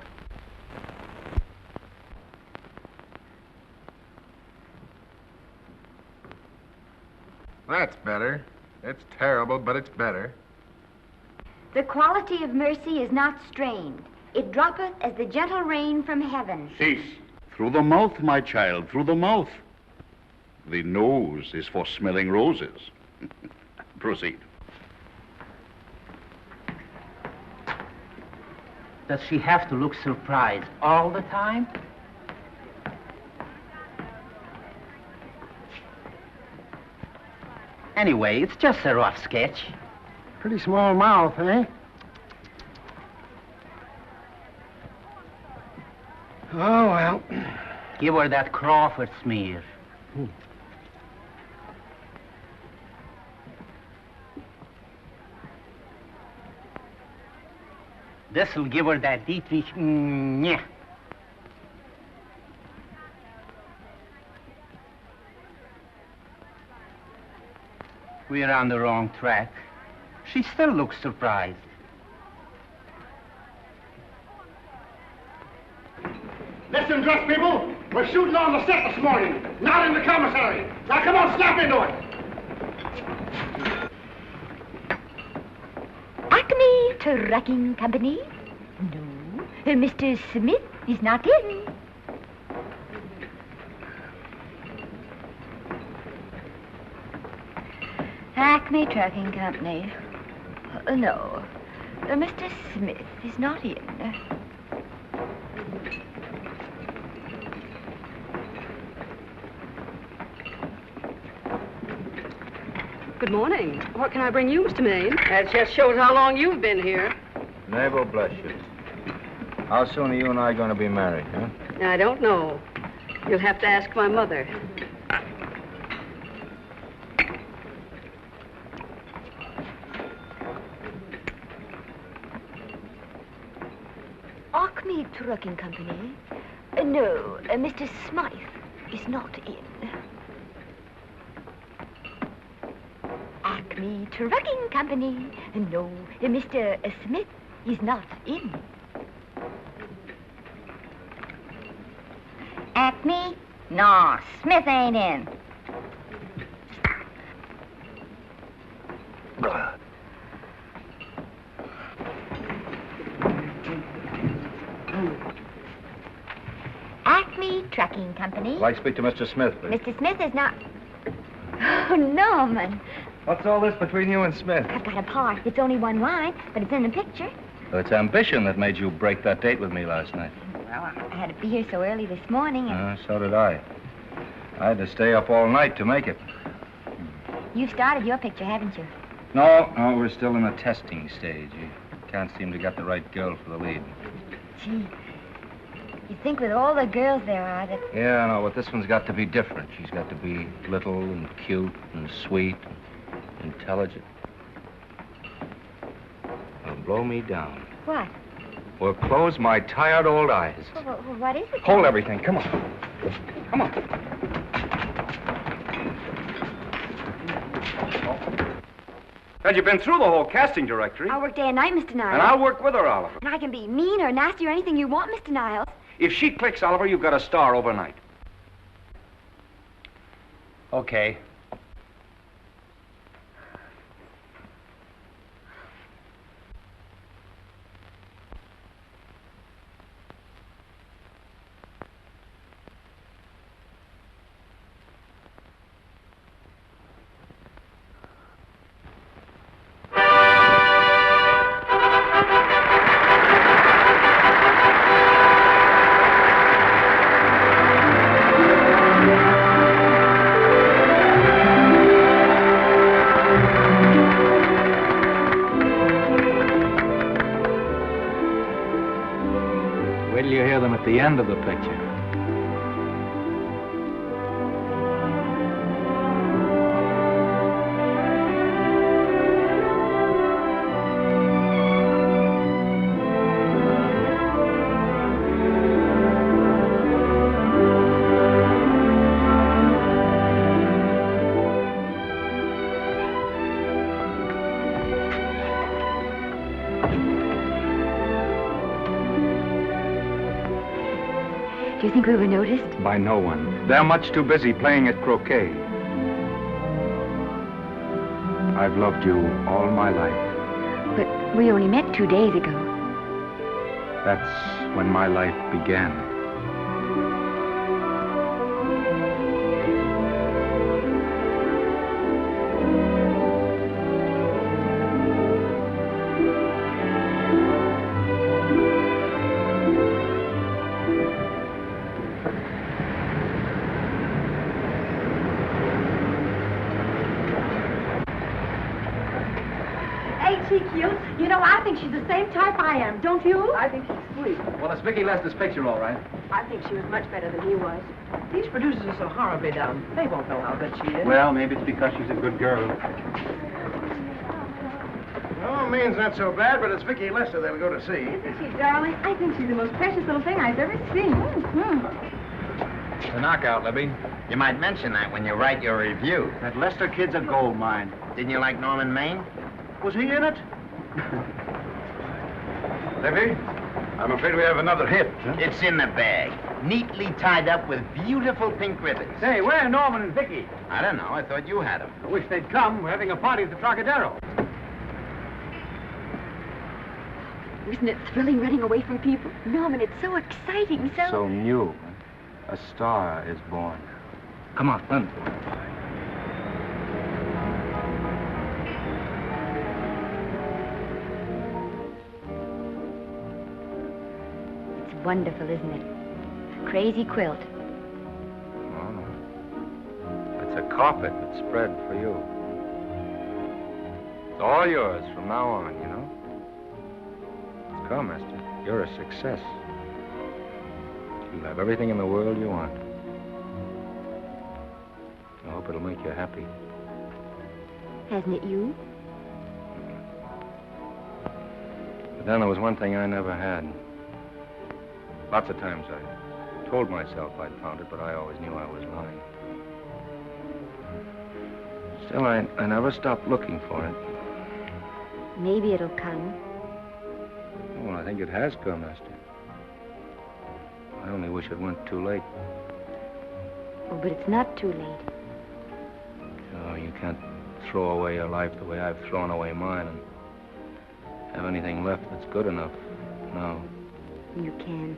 That's better. It's terrible, but it's better. The quality of mercy is not strained. It droppeth as the gentle rain from heaven. Cease. Through the mouth, my child, through the mouth. The nose is for smelling roses. Proceed. Does she have to look surprised all the time? Anyway, it's just a rough sketch. Pretty small mouth, eh? Oh, well. Give her that Crawford smear. This'll give her that Dietrich. Yeah. We're on the wrong track. She still looks surprised. Listen, dress people. We're shooting on the set this morning, not in the commissary. Now, come on, snap into it. Acme Trucking Company? No. Mr. Smith is not in. Acme Trucking Company. No. Mr. Smith is not in. Good morning. What can I bring you, Mr. Maine? That just shows how long you've been here. Mabel, bless you. How soon are you and I going to be married, huh? I don't know. You'll have to ask my mother. Acme Trucking Company? No, Mr. Smythe is not in. Acme Trucking Company? No, Mr. Smith is not in. Acme? No, Smith ain't in. Acme Trucking Company? I'd like to speak to Mr. Smith, please. Mr. Smith is not... Oh, Norman. What's all this between you and Smith? I've got a part. It's only one line, but it's in the picture. Well, it's ambition that made you break that date with me last night. Well, I had to be here so early this morning, and So did I. I had to stay up all night to make it. you've started your picture, haven't you? No, we're still in the testing stage. You can't seem to get the right girl for the lead. Gee, you'd think with all the girls there are that... Yeah, I know, but this one's got to be different. She's got to be little and cute and sweet and intelligent. Now, blow me down. What? Or close my tired old eyes. Well, what is it? Hold everything. Come on. Come on. Well, you've been through the whole casting directory. I'll work day and night, Mr. Niles. And I'll work with her, Oliver. And I can be mean or nasty or anything you want, Mr. Niles. If she clicks, Oliver, you've got a star overnight. Okay. Wait till you hear them at the end of the picture. Do you think we were noticed? By no one. They're much too busy playing at croquet. I've loved you all my life. But we only met 2 days ago. That's when my life began. isn't she cute? You know, I think she's the same type I am, don't you? I think she's sweet. Well, it's Vicki Lester's picture, all right. I think she was much better than he was. These producers are so horribly dumb. They won't know how good she is. Well, maybe it's because she's a good girl. Oh, Maine's not so bad, but it's Vicki Lester they'll go to see. Isn't she, darling? I think she's the most precious little thing I've ever seen. The knockout, Libby. You might mention that when you write your review. That Lester kid's a gold mine. Didn't you like Norman Maine? Was he in it? Libby, I'm afraid we have another hit. Huh? It's in the bag, neatly tied up with beautiful pink ribbons. Say, where are Norman and Vicky? I don't know. I thought you had them. I wish they'd come. We're having a party at the Trocadero. Isn't it thrilling running away from people? Norman, it's so exciting, So new. A star is born. Come on, run. It's wonderful, isn't it? A crazy quilt. Oh. It's a carpet that's spread for you. It's all yours from now on, you know? Come, Esther. You're a success. You'll have everything in the world you want. I hope it'll make you happy. Hasn't it you? But then there was one thing I never had. Lots of times I told myself I'd found it, but I always knew I was lying. Still, I never stopped looking for it. Maybe it'll come. Well, I think it has come, Esther. I only wish it went too late. Oh, but it's not too late. Oh, you can't throw away your life the way I've thrown away mine and have anything left that's good enough. No. You can.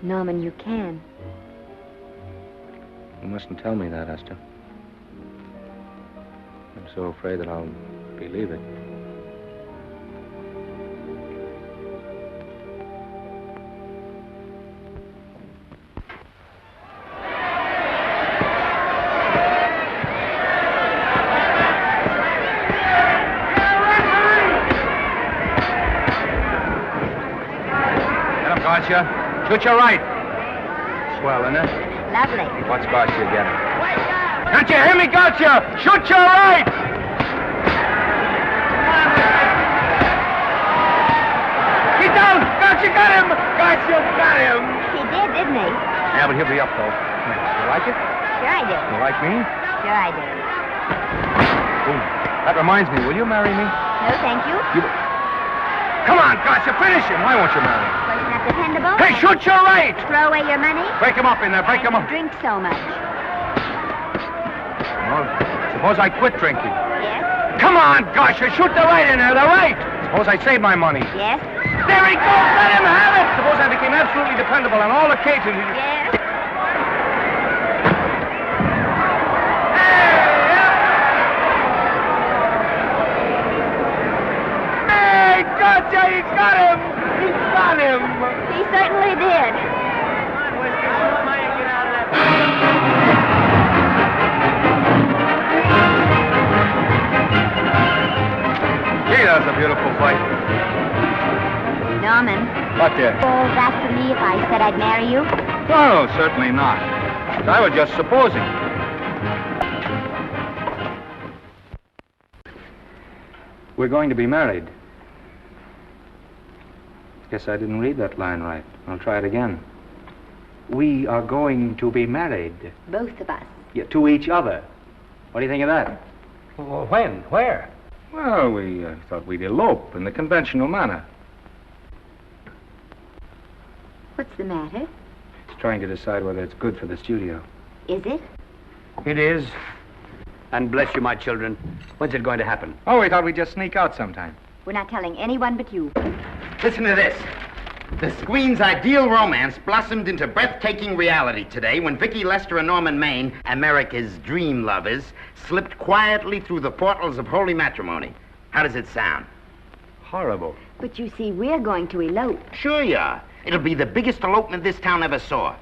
Norman, you can. You mustn't tell me that, Esther. I'm so afraid that I'll believe it. Garcia. Shoot your right. Swell, isn't it? Lovely. What's Garcia getting? Can't you hear me, Garcia? Shoot your right! He's down! Garcia got him! Garcia got him! He did, didn't he? Yeah, but he'll be up, though. You like it? Sure I do. You like me? Sure I do. Ooh, that reminds me. Will you marry me? No, thank you. Come on, Garcia, finish him. Why won't you marry him? Wasn't that dependable? Hey, shoot your right! Throw away your money? Break him up in there. Break him up. Drink so much. Well, suppose I quit drinking. Yes? Come on, Garcia, shoot the right in there. The right. Suppose I save my money. Yes? There he goes. Let him have it. Suppose I became absolutely dependable on all occasions. Yes? Garcia, he's got him! He's got him! He certainly did. Gee, that was a beautiful fight. Norman. What, dear? Falls after me if I said I'd marry you? No, certainly not. I was just supposing. We're going to be married. Guess I didn't read that line right. I'll try it again. We are going to be married. Both of us. Yeah, to each other. What do you think of that? Well, when? Where? Well, we thought we'd elope in the conventional manner. What's the matter? It's trying to decide whether it's good for the studio. Is it? It is. And bless you, my children. When's it going to happen? Oh, we thought we'd just sneak out sometime. We're not telling anyone but you. Listen to this. The screen's ideal romance blossomed into breathtaking reality today when Vicki Lester and Norman Maine, America's dream lovers, slipped quietly through the portals of holy matrimony. How does it sound? Horrible. But you see, we're going to elope. Sure you are. It'll be the biggest elopement this town ever saw.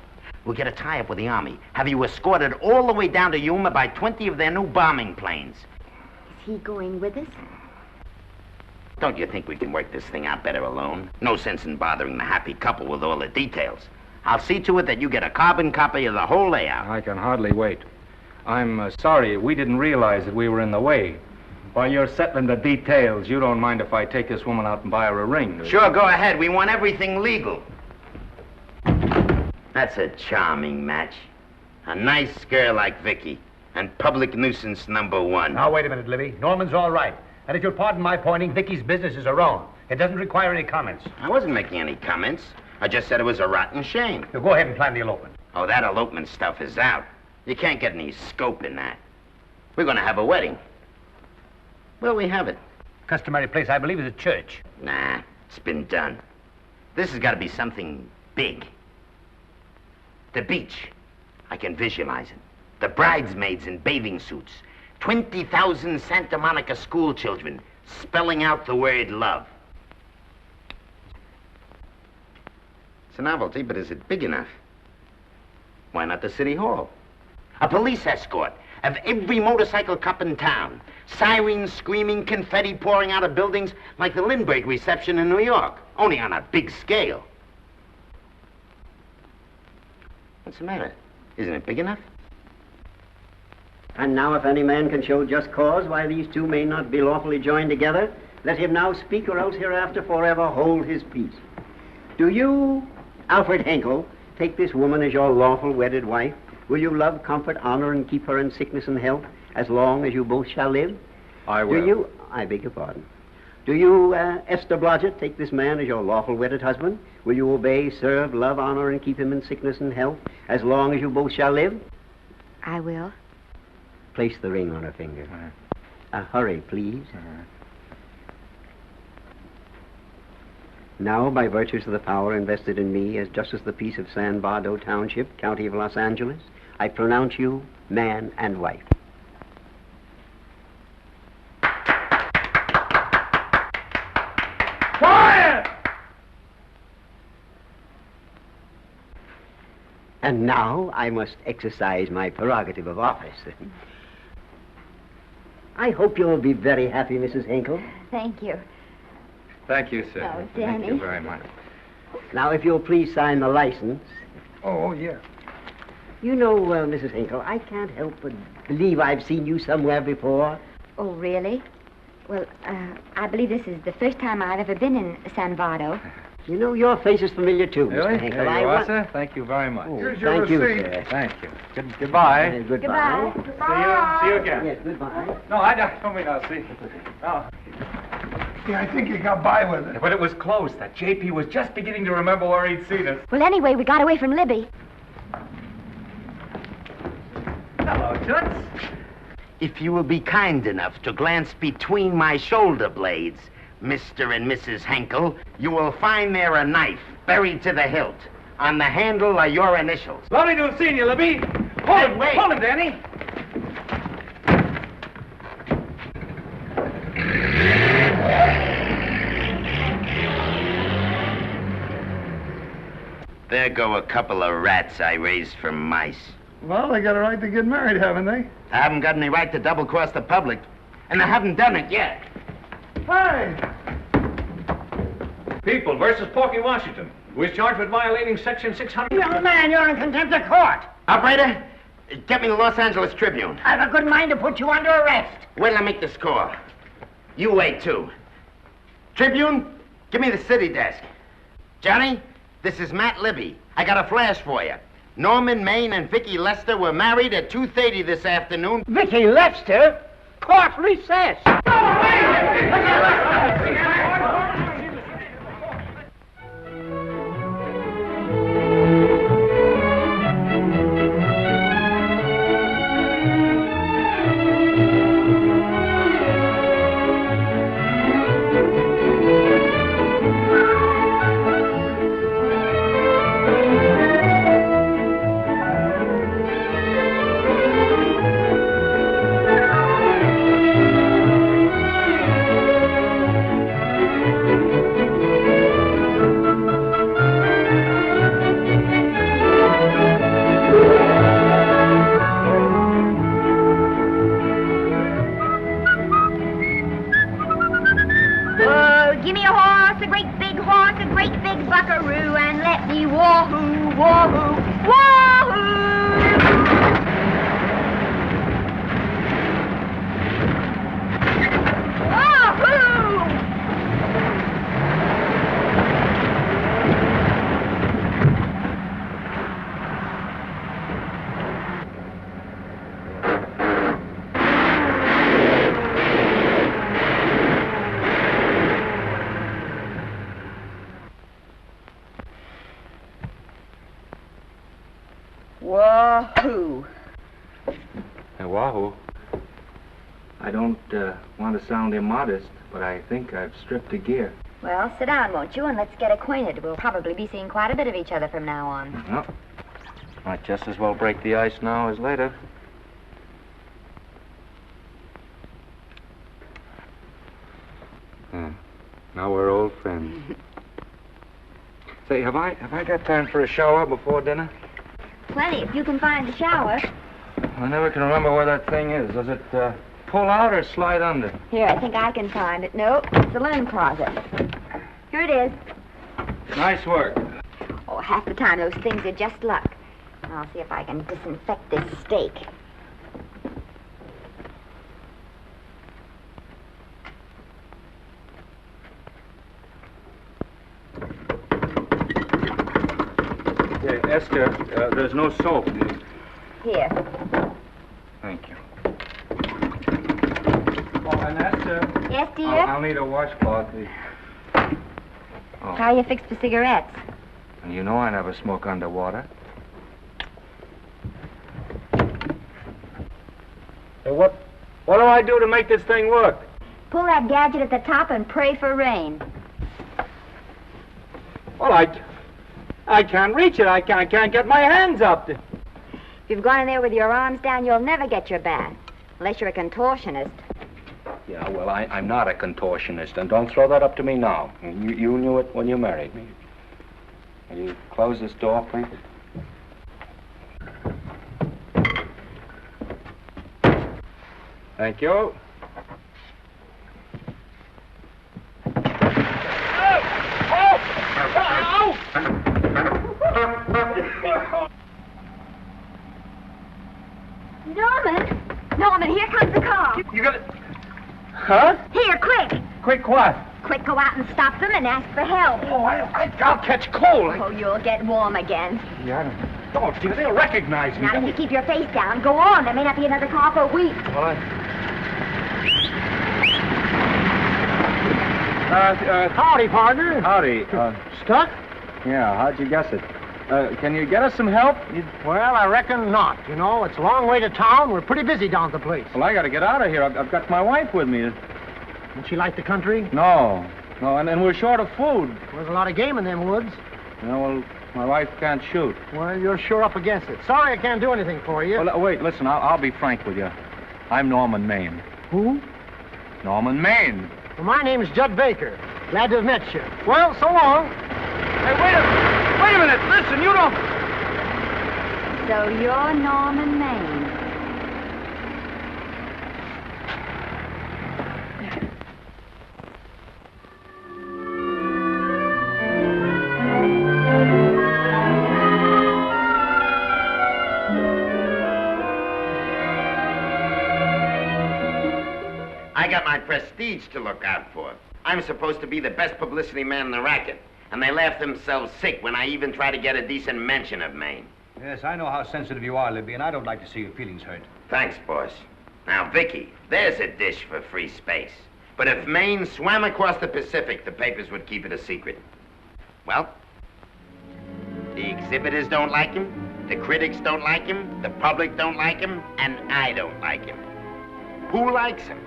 We'll get a tie-up with the Army, have you escorted all the way down to Yuma by 20 of their new bombing planes. Is he going with us? Don't you think we can work this thing out better alone? No sense in bothering the happy couple with all the details. I'll see to it that you get a carbon copy of the whole layout. I can hardly wait. I'm sorry we didn't realize that we were in the way. While you're settling the details, you don't mind if I take this woman out and buy her a ring, do you? Sure, go ahead. We want everything legal. That's a charming match. A nice girl like Vicky. And public nuisance #1. Now, wait a minute, Libby. Norman's all right. And if you'll pardon my pointing, Vicky's business is her own. It doesn't require any comments. I wasn't making any comments. I just said it was a rotten shame. So go ahead and plan the elopement. Oh, that elopement stuff is out. You can't get any scope in that. We're going to have a wedding. Where'll we have it? Customary place, I believe, is a church. Nah, it's been done. This has got to be something big. The beach. I can visualize it. The bridesmaids in bathing suits. 20,000 Santa Monica school children spelling out the word love. It's a novelty, but is it big enough? Why not the city hall? A police escort of every motorcycle cop in town. Sirens screaming, confetti pouring out of buildings like the Lindbergh reception in New York, only on a big scale. What's the matter? Isn't it big enough? And now if any man can show just cause why these two may not be lawfully joined together, let him now speak, or else hereafter forever hold his peace. Do you, Alfred Henkel, take this woman as your lawful wedded wife? Will you love, comfort, honor, and keep her in sickness and health as long as you both shall live? I will. Do you, I beg your pardon. Do you, Esther Blodgett, take this man as your lawful wedded husband? Will you obey, serve, love, honor, and keep him in sickness and health as long as you both shall live? I will. Place the ring on her finger. Hurry, please. Now, by virtues of the power invested in me as Justice of the Peace of San Bardo Township, County of Los Angeles, I pronounce you man and wife. Quiet! And now I must exercise my prerogative of office. I hope you'll be very happy, Mrs. Henkel. Thank you. Thank you, sir. Oh, Thank you Danny. very much. Now, if you'll please sign the license. Oh, yeah. You know, Mrs. Henkel, I can't help but believe I've seen you somewhere before. Oh, really? Well, I believe this is the first time I've ever been in San Vardo. You know, your face is familiar, too, Really? Mr. Henkel. There you are, sir. Thank you very much. Oh, thank you, sir. Thank you. Goodbye. Goodbye. See you again. Yes, goodbye. No, I don't mean I'll see. Oh. Yeah, I think you got by with it. But it was close. That JP was just beginning to remember where he'd seen us. Well, anyway, we got away from Libby. Hello, Toots. If you will be kind enough to glance between my shoulder blades, Mr. and Mrs. Henkel, you will find there a knife buried to the hilt. On the handle are your initials. Lovely to have seen you, Libby. Hold him, wait. hold him, Danny. There go a couple of rats I raised from mice. Well, they got a right to get married, haven't they? I haven't got any right to double-cross the public, and I haven't done it yet. Hey! People versus Porky Washington, who is charged with violating Section 600. Young man, you're in contempt of court. Operator, get me the Los Angeles Tribune. I've a good mind to put you under arrest. Wait till I make the score. You wait, too. Tribune, give me the city desk. Johnny, this is Matt Libby. I got a flash for you. Norman Maine and Vicky Lester were married at 2:30 this afternoon. Vicky Lester? Court recess. a great big horse, a great big buckaroo, and let me wahoo, wahoo, wahoo! Wahoo! Hey, Wahoo. I don't want to sound immodest, but I think I've stripped a gear. Well, sit down, won't you, and let's get acquainted. We'll probably be seeing quite a bit of each other from now on. Well, might just as well break the ice now as later. Now we're old friends. Say, have I got time for a shower before dinner? Plenty, if you can find the shower. I never can remember where that thing is. Does it pull out or slide under? Here, I think I can find it. Nope, it's the linen closet. Here it is. Nice work. Oh, half the time those things are just luck. I'll see if I can disinfect this steak. Esther, there's no soap. Here. Thank you. Oh, and Esther. Yes, dear? I'll need a washcloth. Oh. How are you fixed for cigarettes? And you know I never smoke underwater. Hey, what do I do to make this thing work? Pull that gadget at the top and pray for rain. Well, I can't reach it. I can't get my hands up. If you've gone in there with your arms down, you'll never get your bath. Unless you're a contortionist. Yeah, well, I'm not a contortionist, and don't throw that up to me now. You knew it when you married me. Will you close this door, please? Thank you. Norman, here comes the car. You got it? Huh? Here, quick. Quick what? Quick, go out and stop them and ask for help. Oh, I'll catch cold. Oh, you'll get warm again. Yeah, don't, dear. They'll recognize me. Not if you keep your face down. Go on. There may not be another car for a week. Well, Howdy, partner. Howdy. Stuck? Yeah, how'd you guess it? Can you get us some help? Well, I reckon not. You know, it's a long way to town. We're pretty busy down at the place. Well, I got to get out of here. I've got my wife with me. Doesn't she like the country? No, and we're short of food. There's a lot of game in them woods. You know, well, my wife can't shoot. Well, you're sure up against it. Sorry I can't do anything for you. Well, wait, listen, I'll be frank with you. I'm Norman Maine. Who? Norman Maine. Well, my name's Judd Baker. Glad to have met you. Well, so long. Hey, wait a minute. Listen, you don't... So you're Norman Maine. I got my prestige to look out for. I'm supposed to be the best publicity man in the racket, and they laugh themselves sick when I even try to get a decent mention of Maine. Yes, I know how sensitive you are, Libby, and I don't like to see your feelings hurt. Thanks, boss. Now, Vicky, there's a dish for free space. But if Maine swam across the Pacific, the papers would keep it a secret. Well, the exhibitors don't like him, the critics don't like him, the public don't like him, and I don't like him. Who likes him?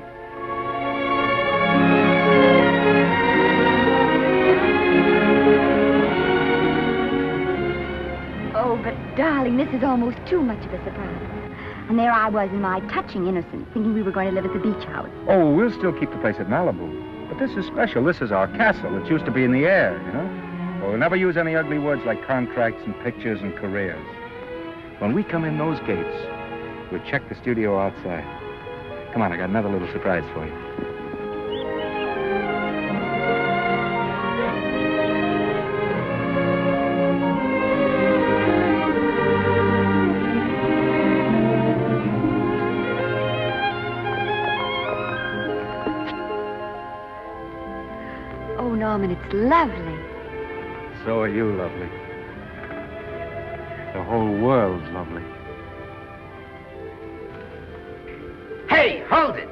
Oh, but darling, this is almost too much of a surprise. And there I was in my touching innocence, thinking we were going to live at the beach house. Oh, we'll still keep the place at Malibu. But this is special. This is our castle. It used to be in the air, you know? Well, we'll never use any ugly words like contracts and pictures and careers. When we come in those gates, we'll check the studio outside. Come on, I got another little surprise for you. Norman, it's lovely. So are you lovely. The whole world's lovely. Hey, hold it!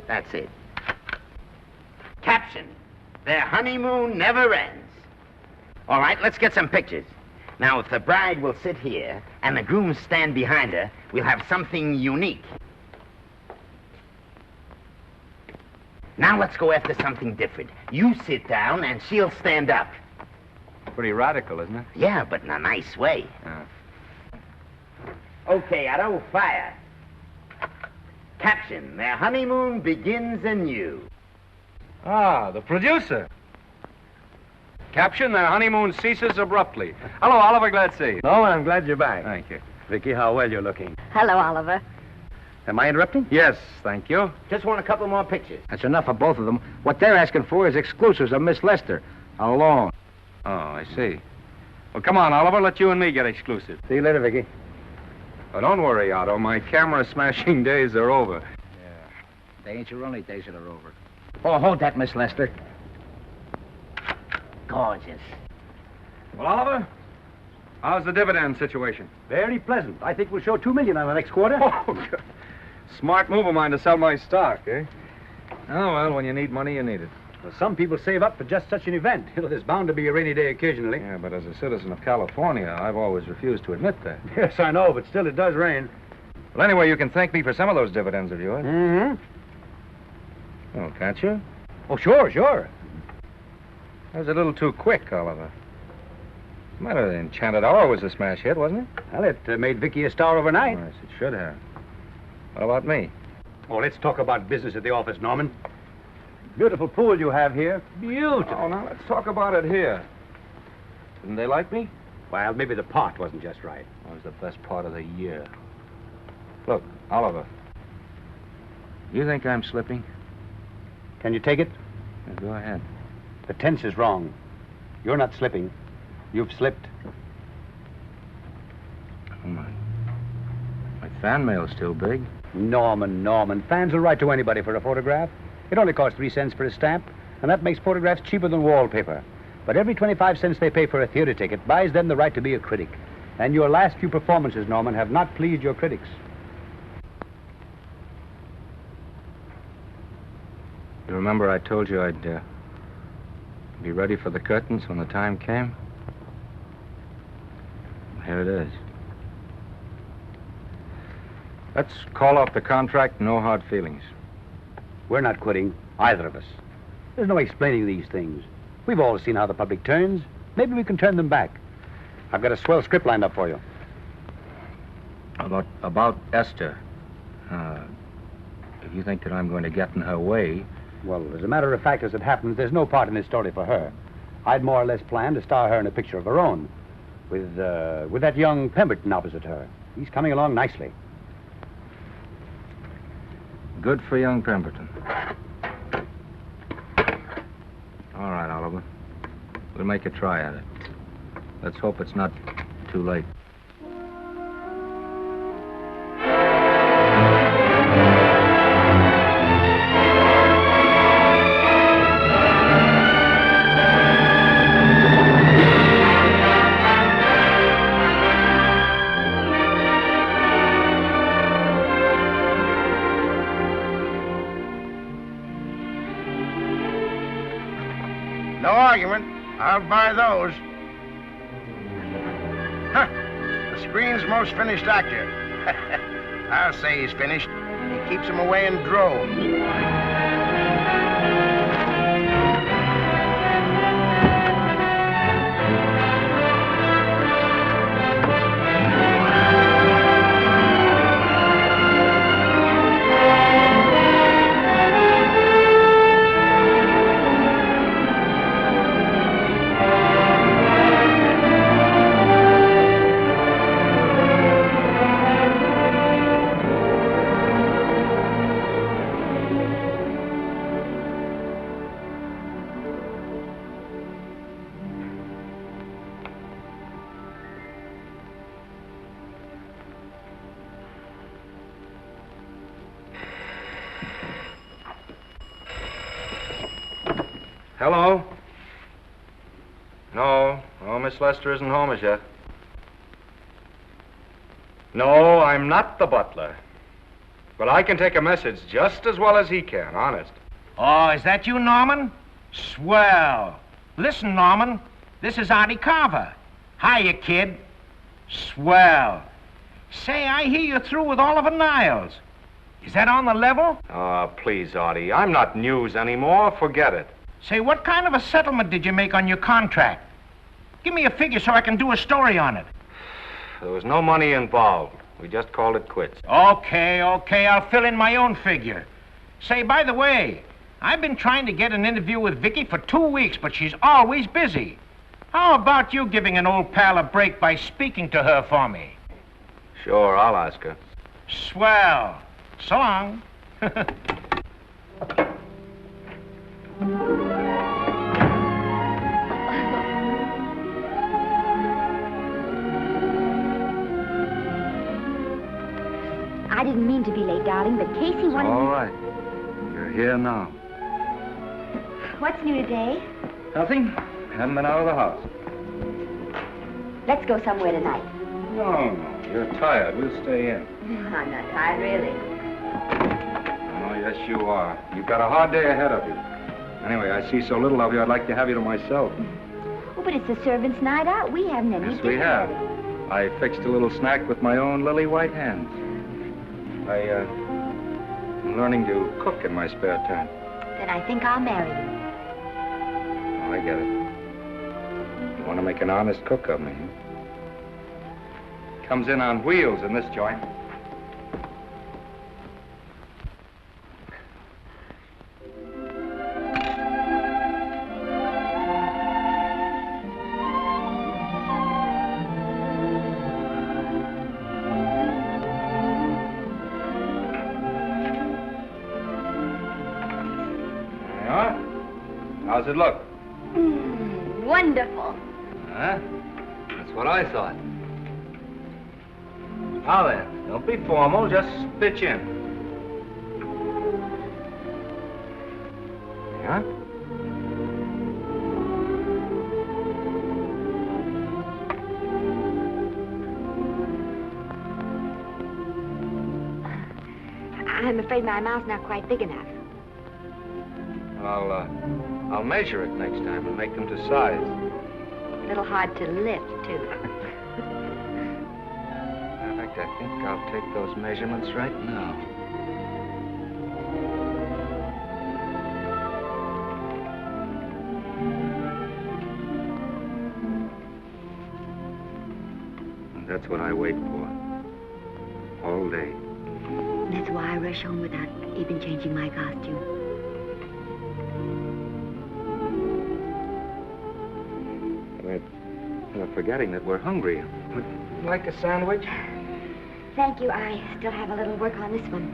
That's it. Caption: their honeymoon never ends. All right, let's get some pictures. Now, if the bride will sit here and the groom stand behind her, we'll have something unique. Now let's go after something different. You sit down and she'll stand up. Pretty radical, isn't it? Yeah, but in a nice way. Okay, Otto, fire. Caption: their honeymoon begins anew. Ah, the producer. Caption: their honeymoon ceases abruptly. Hello, Oliver, glad to see you. No, I'm glad you're back. Thank you. Vicky, how well you're looking. Hello, Oliver. Am I interrupting? Yes, thank you. Just want a couple more pictures. That's enough of both of them. What they're asking for is exclusives of Miss Lester. Alone. Oh, I see. Well, come on, Oliver, let you and me get exclusive. See you later, Vicky. Oh, don't worry, Otto. My camera smashing days are over. They ain't your only days that are over. Oh, hold that, Miss Lester. Gorgeous. Well, Oliver, how's the dividend situation? Very pleasant. I think we'll show $2 million on the next quarter. Oh, good. Smart move of mine to sell my stock, eh? Oh, well, when you need money, you need it. Well, some people save up for just such an event. You know, there's bound to be a rainy day occasionally. Yeah, but as a citizen of California, I've always refused to admit that. Yes, I know, but still it does rain. Well, anyway, you can thank me for some of those dividends of yours. Mm-hmm. Oh, can't you? Oh, sure. That was a little too quick, Oliver. Matter of the Enchanted Hour was a smash hit, wasn't it? Well, it made Vicky a star overnight. Yes, it should have. What about me? Oh, let's talk about business at the office, Norman. Beautiful pool you have here. Beautiful. Oh, now let's talk about it here. Didn't they like me? Well, maybe the part wasn't just right. That was the best part of the year. Look, Oliver. You think I'm slipping? Can you take it? Yeah, go ahead. The tense is wrong. You're not slipping. You've slipped. Oh, my fan mail's still big. Norman. Fans will write to anybody for a photograph. It only costs 3 cents for a stamp, and that makes photographs cheaper than wallpaper. But every 25 cents they pay for a theater ticket buys them the right to be a critic. And your last few performances, Norman, have not pleased your critics. You remember I told you I'd be ready for the curtains when the time came? Here it is. Let's call off the contract, no hard feelings. We're not quitting, either of us. There's no explaining these things. We've all seen how the public turns. Maybe we can turn them back. I've got a swell script lined up for you. About Esther. If you think that I'm going to get in her way... Well, as a matter of fact, as it happens, there's no part in this story for her. I'd more or less planned to star her in a picture of her own, with that young Pemberton opposite her. He's coming along nicely. Good for young Pemberton. All right, Oliver. We'll make a try at it. Let's hope it's not too late. No argument. I'll buy those. Huh. The screen's most finished actor. I'll say he's finished. He keeps them away in droves. Hello? No, Miss Lester isn't home as yet. No, I'm not the butler. But I can take a message just as well as he can, honest. Oh, is that you, Norman? Swell. Listen, Norman, this is Artie Carver. Hiya, kid. Swell. Say, I hear you're through with Oliver Niles. Is that on the level? Oh, please, Artie. I'm not news anymore. Forget it. Say, what kind of a settlement did you make on your contract? Give me a figure so I can do a story on it. There was no money involved. We just called it quits. Okay, I'll fill in my own figure. Say, by the way, I've been trying to get an interview with Vicky for 2 weeks, but she's always busy. How about you giving an old pal a break by speaking to her for me? Sure, I'll ask her. Swell. So long. I didn't mean to be late, darling, but Casey wanted... All right. You're here now. What's new today? Nothing. Haven't been out of the house. Let's go somewhere tonight. No. You're tired. We'll stay in. I'm not tired, really. Oh, yes, you are. You've got a hard day ahead of you. Anyway, I see so little of you, I'd like to have you to myself. Oh, but it's the servants' night out. We haven't any Yes, we have. I fixed a little snack with my own lily white hands. I'm learning to cook in my spare time. Then I think I'll marry you. Oh, I get it. You want to make an honest cook of me, huh? Comes in on wheels in this joint. How's it look? Wonderful. Huh? That's what I thought. Now then, don't be formal, just pitch in. Yeah? I'm afraid my mouth's not quite big enough. I'll measure it next time and make them to size. A little hard to lift, too. In fact, I think I'll take those measurements right now. And that's what I wait for. All day. That's why I rush home without even changing my costume. We're forgetting that we're hungry. Would you like a sandwich? Thank you. I still have a little work on this one.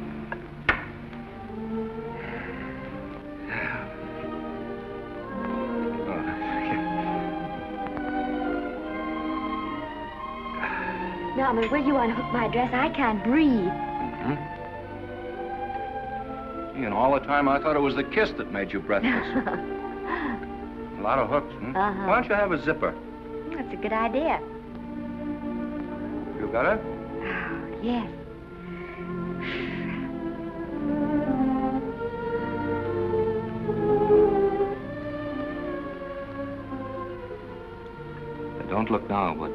Norman, will you unhook my dress? I can't breathe. You know, all the time I thought it was the kiss that made you breathless. A lot of hooks, hmm? Uh-huh. Why don't you have a zipper? That's a good idea. You got it? Oh, yes. Don't look now, but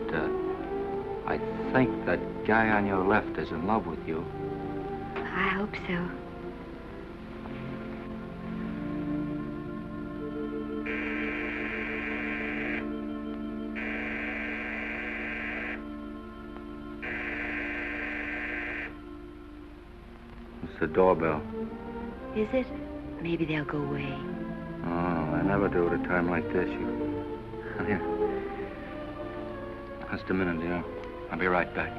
I think that guy on your left is in love with you. I hope so. It's the doorbell. Is it? Maybe they'll go away. Oh, I never do at a time like this. Here. Just a minute, dear. I'll be right back.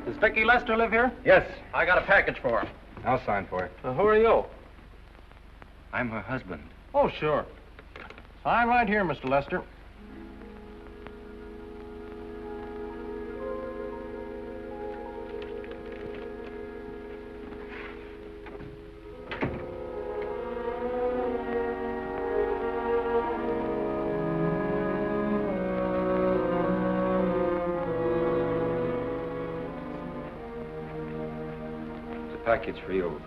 Does Vicky Lester live here? Yes. I got a package for her. I'll sign for it. Who are you? I'm her husband. Oh, sure. Sign right here, Mr. Lester. package for you.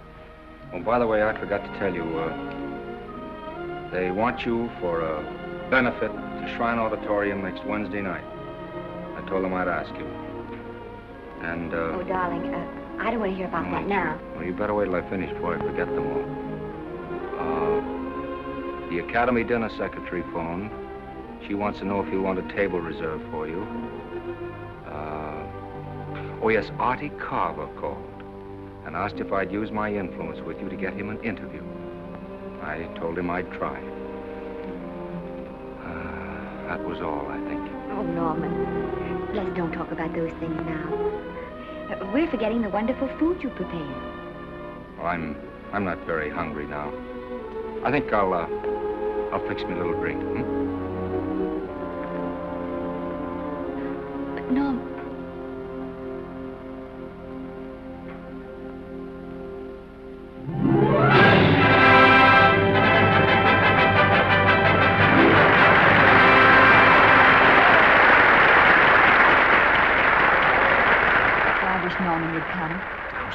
Oh, by the way, I forgot to tell you, they want you for a benefit to Shrine Auditorium next Wednesday night. I told them I'd ask you. And, Oh, darling, I don't want to hear about that now. Well, you better wait till I finish before I forget them all. The Academy dinner secretary phoned. She wants to know if you want a table reserved for you. Oh, yes, Artie Carver called and asked if I'd use my influence with you to get him an interview. I told him I'd try. That was all, I think. Oh, Norman, let's don't talk about those things now. We're forgetting the wonderful food you prepared. Well, I'm not very hungry now. I think I'll fix me a little drink, But, Norm...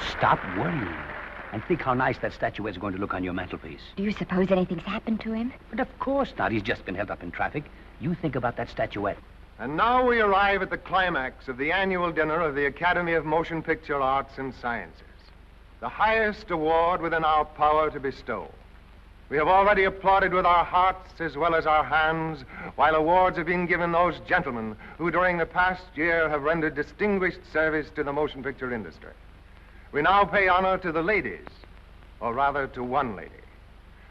Stop worrying. And think how nice that statuette's going to look on your mantelpiece. Do you suppose anything's happened to him? But of course not. He's just been held up in traffic. You think about that statuette. And now we arrive at the climax of the annual dinner of the Academy of Motion Picture Arts and Sciences, the highest award within our power to bestow. We have already applauded with our hearts as well as our hands, while awards have been given those gentlemen who during the past year have rendered distinguished service to the motion picture industry. We now pay honor to the ladies, or rather to one lady.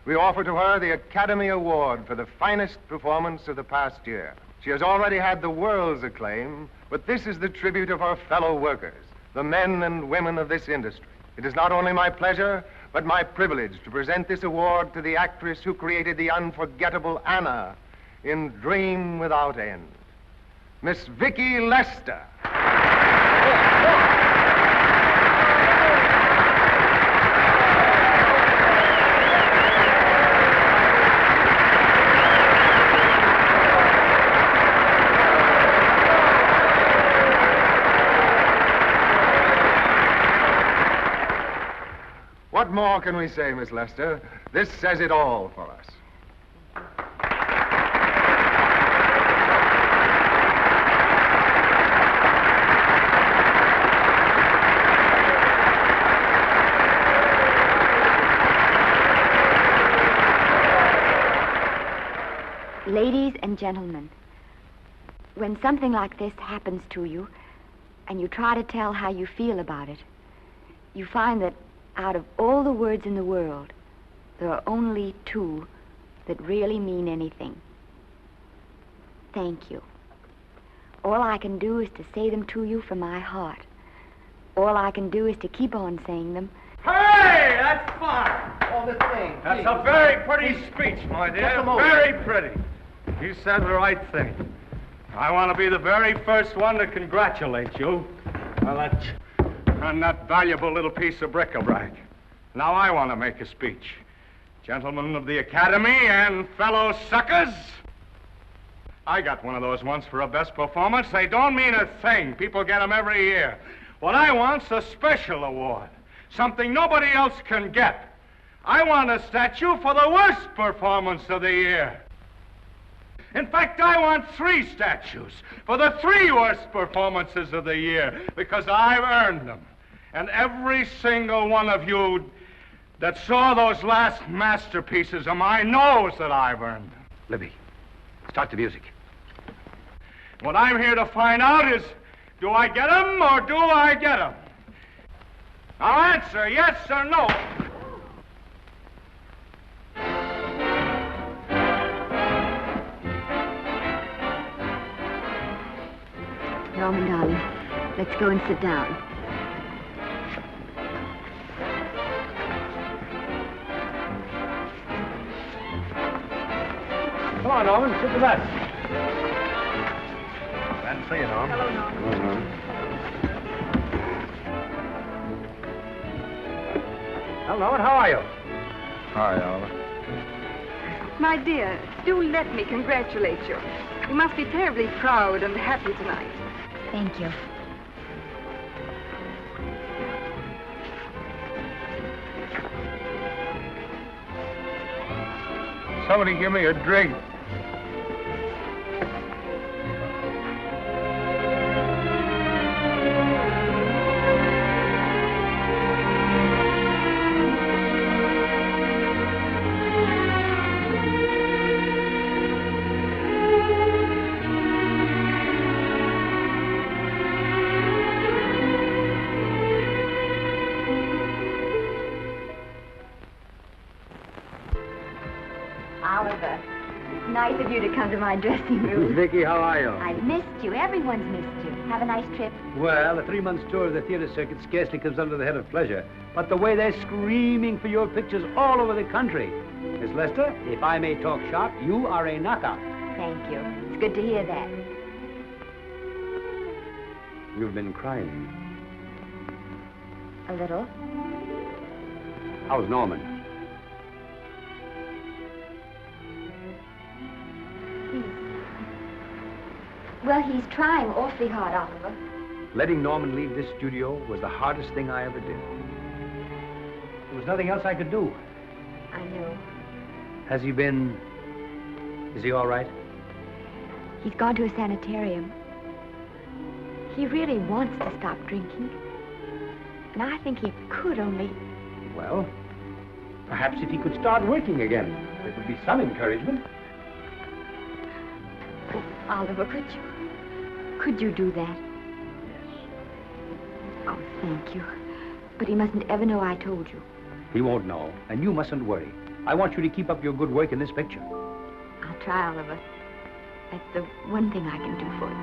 We offer to her the Academy Award for the finest performance of the past year. She has already had the world's acclaim, but this is the tribute of her fellow workers, the men and women of this industry. It is not only my pleasure, but my privilege to present this award to the actress who created the unforgettable Anna in Dream Without End, Miss Vicki Lester. What more can we say, Miss Lester? This says it all for us. Ladies and gentlemen, when something like this happens to you, and you try to tell how you feel about it, you find that out of all the words in the world, there are only two that really mean anything. Thank you. All I can do is to say them to you from my heart. All I can do is to keep on saying them. Hey, that's fine. Oh, this thing. That's a very pretty speech, my dear. Very pretty. You said the right thing. I want to be the very first one to congratulate you on that valuable little piece of bric-a-brac. Now I want to make a speech. Gentlemen of the Academy and fellow suckers, I got one of those once for a best performance. They don't mean a thing. People get them every year. What I want's a special award, something nobody else can get. I want a statue for the worst performance of the year. In fact, I want 3 statues for the 3 worst performances of the year, because I've earned them. And every single one of you that saw those last masterpieces of mine knows that I've earned them. Libby, start the music. What I'm here to find out is, do I get them or do I get them? Now answer yes or no. Norman, darling, let's go and sit down. Come on, Norman, sit to that. Glad to see you, Norm. Hello, Norman. Well, Norman, how are you? Hi, Oliver. My dear, do let me congratulate you. You must be terribly proud and happy tonight. Thank you. Somebody give me a drink. Oliver, it's nice of you to come to my dressing room. Vicky, how are you? I've missed you. Everyone's missed you. Have a nice trip. Well, a 3-month tour of the theater circuit scarcely comes under the head of pleasure. But the way they're screaming for your pictures all over the country. Miss Lester, if I may talk shop, you are a knockout. Thank you. It's good to hear that. You've been crying. A little. How's Norman? Well, he's trying awfully hard, Oliver. Letting Norman leave this studio was the hardest thing I ever did. There was nothing else I could do. I know. Has he been... Is he all right? He's gone to a sanitarium. He really wants to stop drinking. And I think he could only... Well, perhaps if he could start working again, it would be some encouragement. Oh, Oliver, could you do that? Yes. Oh, thank you. But he mustn't ever know I told you. He won't know, and you mustn't worry. I want you to keep up your good work in this picture. I'll try, Oliver. That's the one thing I can do for you.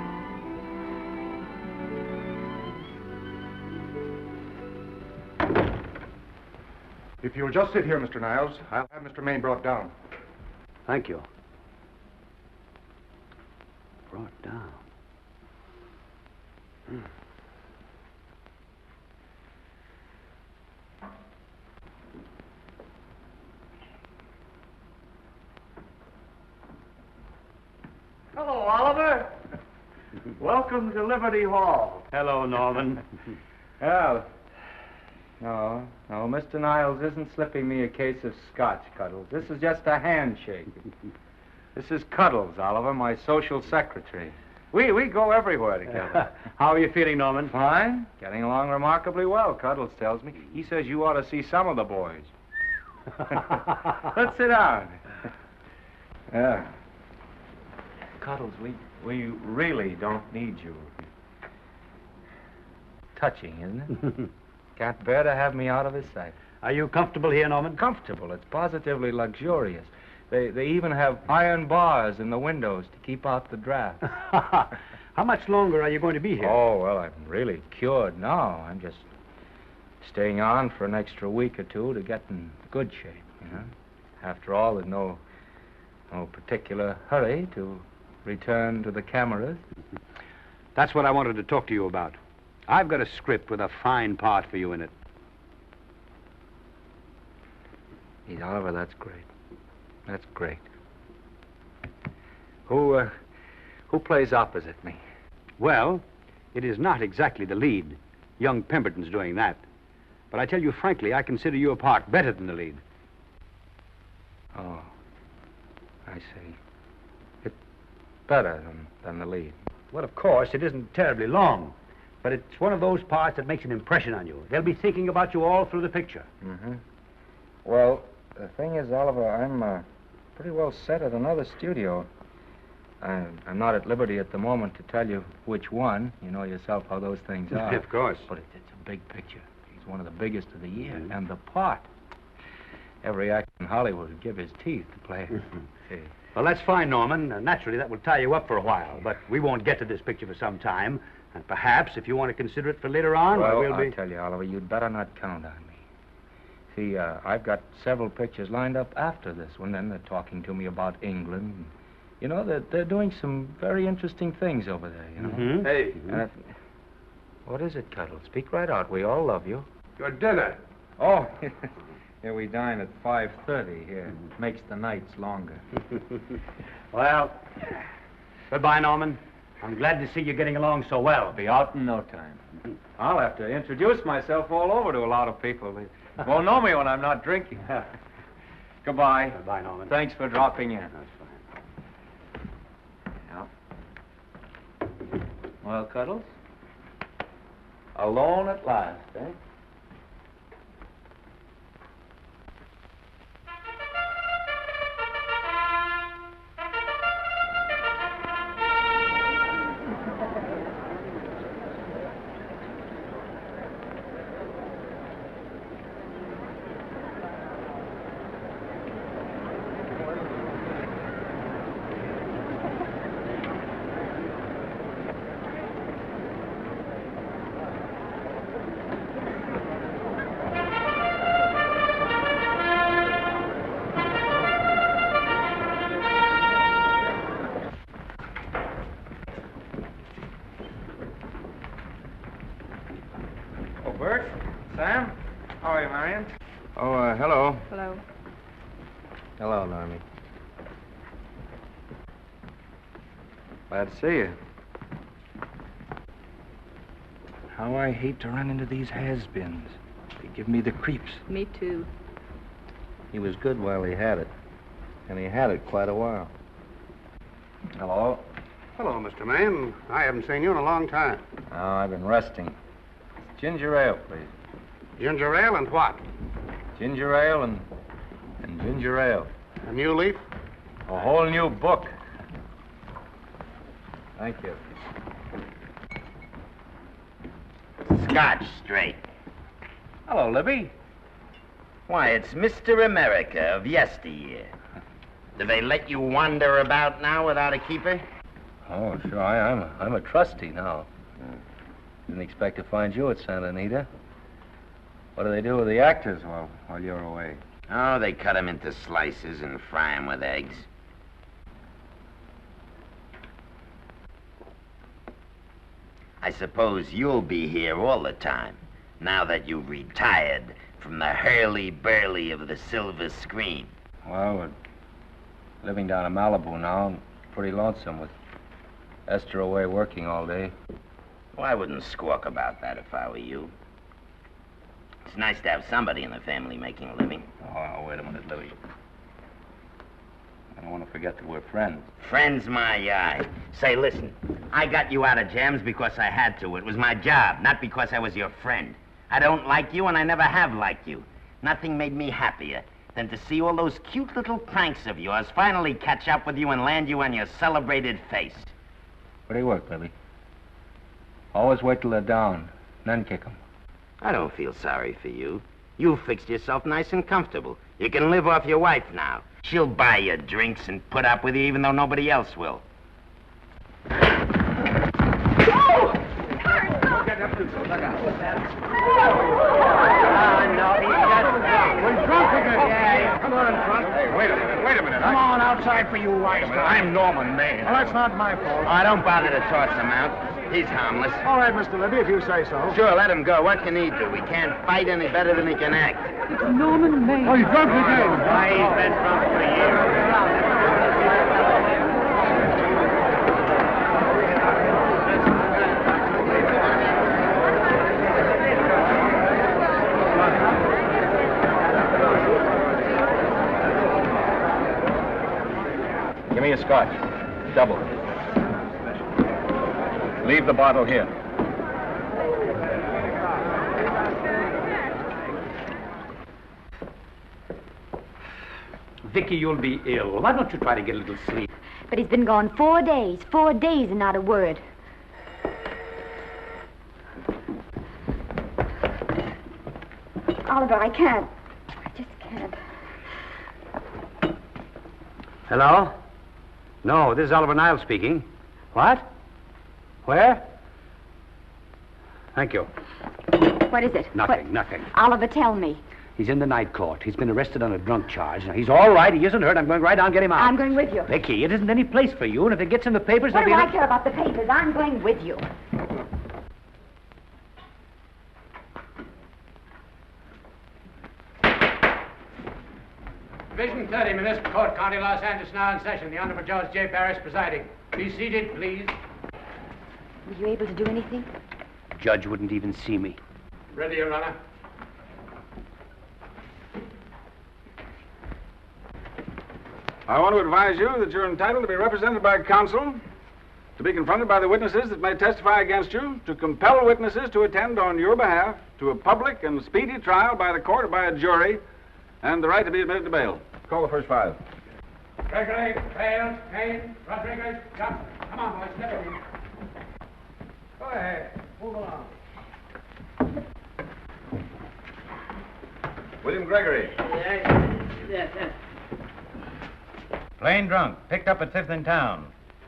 If you'll just sit here, Mr. Niles, I'll have Mr. Maine brought down. Thank you. Brought down. Hello, Oliver. Welcome to Liberty Hall. Hello, Norman. Well, no, Mr. Niles isn't slipping me a case of scotch, Cuddles. This is just a handshake. This is Cuddles, Oliver, my social secretary. We go everywhere together. How are you feeling, Norman? Fine. Getting along remarkably well, Cuddles tells me. He says you ought to see some of the boys. Let's sit down. Yeah. Cuddles, we really don't need you. Touching, isn't it? Can't bear to have me out of his sight. Are you comfortable here, Norman? Comfortable. It's positively luxurious. They even have iron bars in the windows to keep out the draft. How much longer are you going to be here? Oh, well, I'm really cured now. I'm just staying on for an extra week or two to get in good shape, you know. After all, there's no particular hurry to return to the cameras. That's what I wanted to talk to you about. I've got a script with a fine part for you in it. Gee, Oliver, that's great. That's great. Who plays opposite me? Well, it is not exactly the lead. Young Pemberton's doing that. But I tell you frankly, I consider your part better than the lead. Oh, I see. It's better than the lead. Well, of course, it isn't terribly long. But it's one of those parts that makes an impression on you. They'll be thinking about you all through the picture. Mm-hmm. Well, the thing is, Oliver, I'm pretty well set at another studio. I'm not at liberty at the moment to tell you which one. You know yourself how those things are. Of course. But it's a big picture. It's one of the biggest of the year. And the part. Every actor in Hollywood would give his teeth to play it. See. Well, that's fine, Norman. Naturally, that will tie you up for a while. But we won't get to this picture for some time. And perhaps, if you want to consider it for later on, well, we'll be... I'll tell you, Oliver, you'd better not count on me. See, I've got several pictures lined up after this one, and they're talking to me about England. You know, they're doing some very interesting things over there, you know. Mm-hmm. Hey. What is it, Cuddle? Speak right out. We all love you. Your dinner. Oh, yeah, we dine at 5:30 here. It makes the nights longer. Well, goodbye, Norman. I'm glad to see you getting along so well. I'll be out in no time. I'll have to introduce myself all over to a lot of people. They won't know me when I'm not drinking. Goodbye. Bye, Norman. Thanks for dropping in. That's fine. Yeah. Well, Cuddles? Alone at last, eh? Oh, Bert? Sam? How are you, Marion? Oh, hello. Hello. Hello, Normie. Glad to see you. How I hate to run into these has-beens. They give me the creeps. Me too. He was good while he had it. And he had it quite a while. Hello. Hello, Mr. Maine. I haven't seen you in a long time. Oh, I've been resting. Ginger ale, please. Ginger ale and what? Ginger ale and ginger ale. A new leaf? A whole new book. Thank you. Scotch straight. Hello, Libby. Why, it's Mr. America of yesteryear. Do they let you wander about now without a keeper? Oh, sure. I'm a trustee now. Didn't expect to find you at Santa Anita. What do they do with the actors while you're away? Oh, they cut 'em into slices and fry 'em with eggs. I suppose you'll be here all the time, now that you've retired from the hurly-burly of the silver screen. Well, we're living down in Malibu now, and pretty lonesome with Esther away working all day. Well, I wouldn't squawk about that if I were you. It's nice to have somebody in the family making a living. Oh, wait a minute, Libby. I don't want to forget that we're friends. Friends, my eye. Say, listen, I got you out of jams because I had to. It was my job, not because I was your friend. I don't like you, and I never have liked you. Nothing made me happier than to see all those cute little pranks of yours finally catch up with you and land you on your celebrated face. Where do you work, Libby? Always wait till they're down, then kick 'em. I don't feel sorry for you. You fixed yourself nice and comfortable. You can live off your wife now. She'll buy you drinks and put up with you even though nobody else will. We're drunk again. Yeah, come on, Trust. Hey, wait a minute. Come on outside for you wise guys. I'm Norman Maine. Well, that's not my fault. Oh, don't bother to toss him out. He's harmless. All right, Mr. Libby, if you say so. Sure, let him go. What can he do? He can't fight any better than he can act. It's Norman Maine. Oh, he's drunk again. Why, he's been drunk for years. Give me a scotch. Double. Leave the bottle here. Vicky, you'll be ill. Why don't you try to get a little sleep? But he's been gone 4 days. 4 days and not a word. Oliver, I can't. I just can't. Hello? No, this is Oliver Niles speaking. What? Where? Thank you. What is it? Nothing, nothing. Oliver, tell me. He's in the night court. He's been arrested on a drunk charge. Now, he's all right. He isn't hurt. I'm going right down and get him out. I'm going with you. Vicky, it isn't any place for you, and if it gets in the papers, What do there'll be I care about the papers? I'm going with you. Division 30, Municipal Court, County Los Angeles, now in session. The Honorable Judge J. Barris presiding. Be seated, please. Were you able to do anything? The judge wouldn't even see me. Ready, Your Honor. I want to advise you that you're entitled to be represented by counsel, to be confronted by the witnesses that may testify against you, to compel witnesses to attend on your behalf to a public and speedy trial by the court or by a jury, and the right to be admitted to bail. Call the first 5. Gregory, Bales, Kane, Rodriguez, Johnson. Come on, boys, step in. Go ahead. Move along. William Gregory. Yes. Plain drunk, picked up at 5th in town.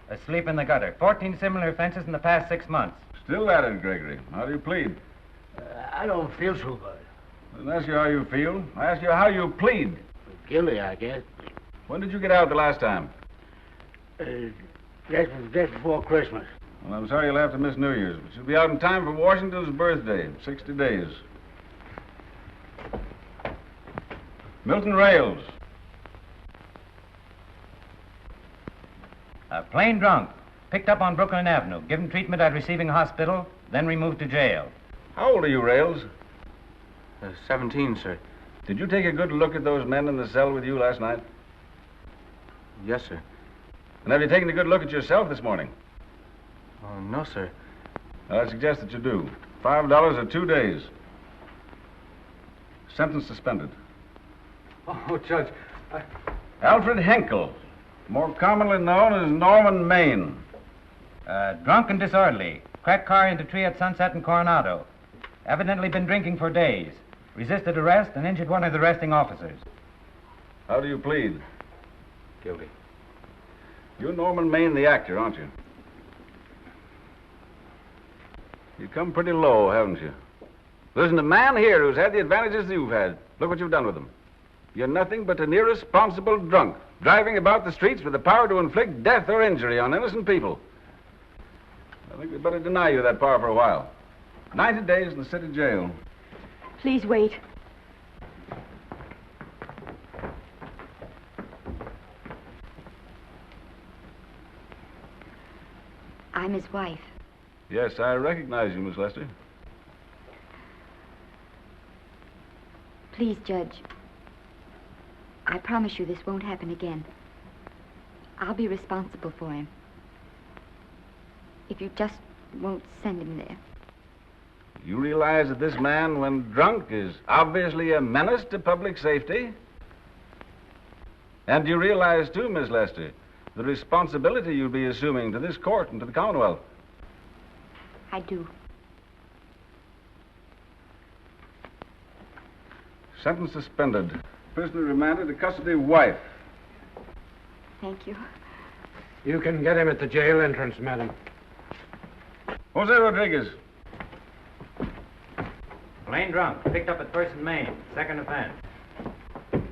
Asleep in the gutter. 14 similar offenses in the past 6 months. Still at it, Gregory. How do you plead? I don't feel so good. I didn't ask you how you feel. I asked you how you plead. Guilty, I guess. When did you get out the last time? Just before Christmas. Well, I'm sorry you'll have to miss New Year's, but you'll be out in time for Washington's birthday, 60 days. Milton Rails. Plain drunk, picked up on Brooklyn Avenue, given treatment at receiving hospital, then removed to jail. How old are you, Rails? 17, sir. Did you take a good look at those men in the cell with you last night? Yes, sir. And have you taken a good look at yourself this morning? No, sir. I suggest that you do. $5 or 2 days. Sentence suspended. Oh, Judge, Alfred Henkel, more commonly known as Norman Maine. Drunk and disorderly. Cracked car into tree at Sunset and Coronado. Evidently been drinking for days. Resisted arrest and injured one of the arresting officers. How do you plead? Guilty. You're Norman Maine, the actor, aren't you? You've come pretty low, haven't you? There isn't a man here who's had the advantages you've had. Look what you've done with them. You're nothing but an irresponsible drunk, driving about the streets with the power to inflict death or injury on innocent people. I think we'd better deny you that power for a while. 90 days in the city jail. Please wait. I'm his wife. Yes, I recognize you, Miss Lester. Please, Judge. I promise you this won't happen again. I'll be responsible for him. If you just won't send him there. You realize that this man, when drunk, is obviously a menace to public safety? And you realize, too, Miss Lester, the responsibility you'll be assuming to this court and to the Commonwealth? I do. Sentence suspended. Prisoner remanded to custody wife. Thank you. You can get him at the jail entrance, madam. Jose Rodriguez. Plain drunk, picked up at 1st and Main, 2nd offense.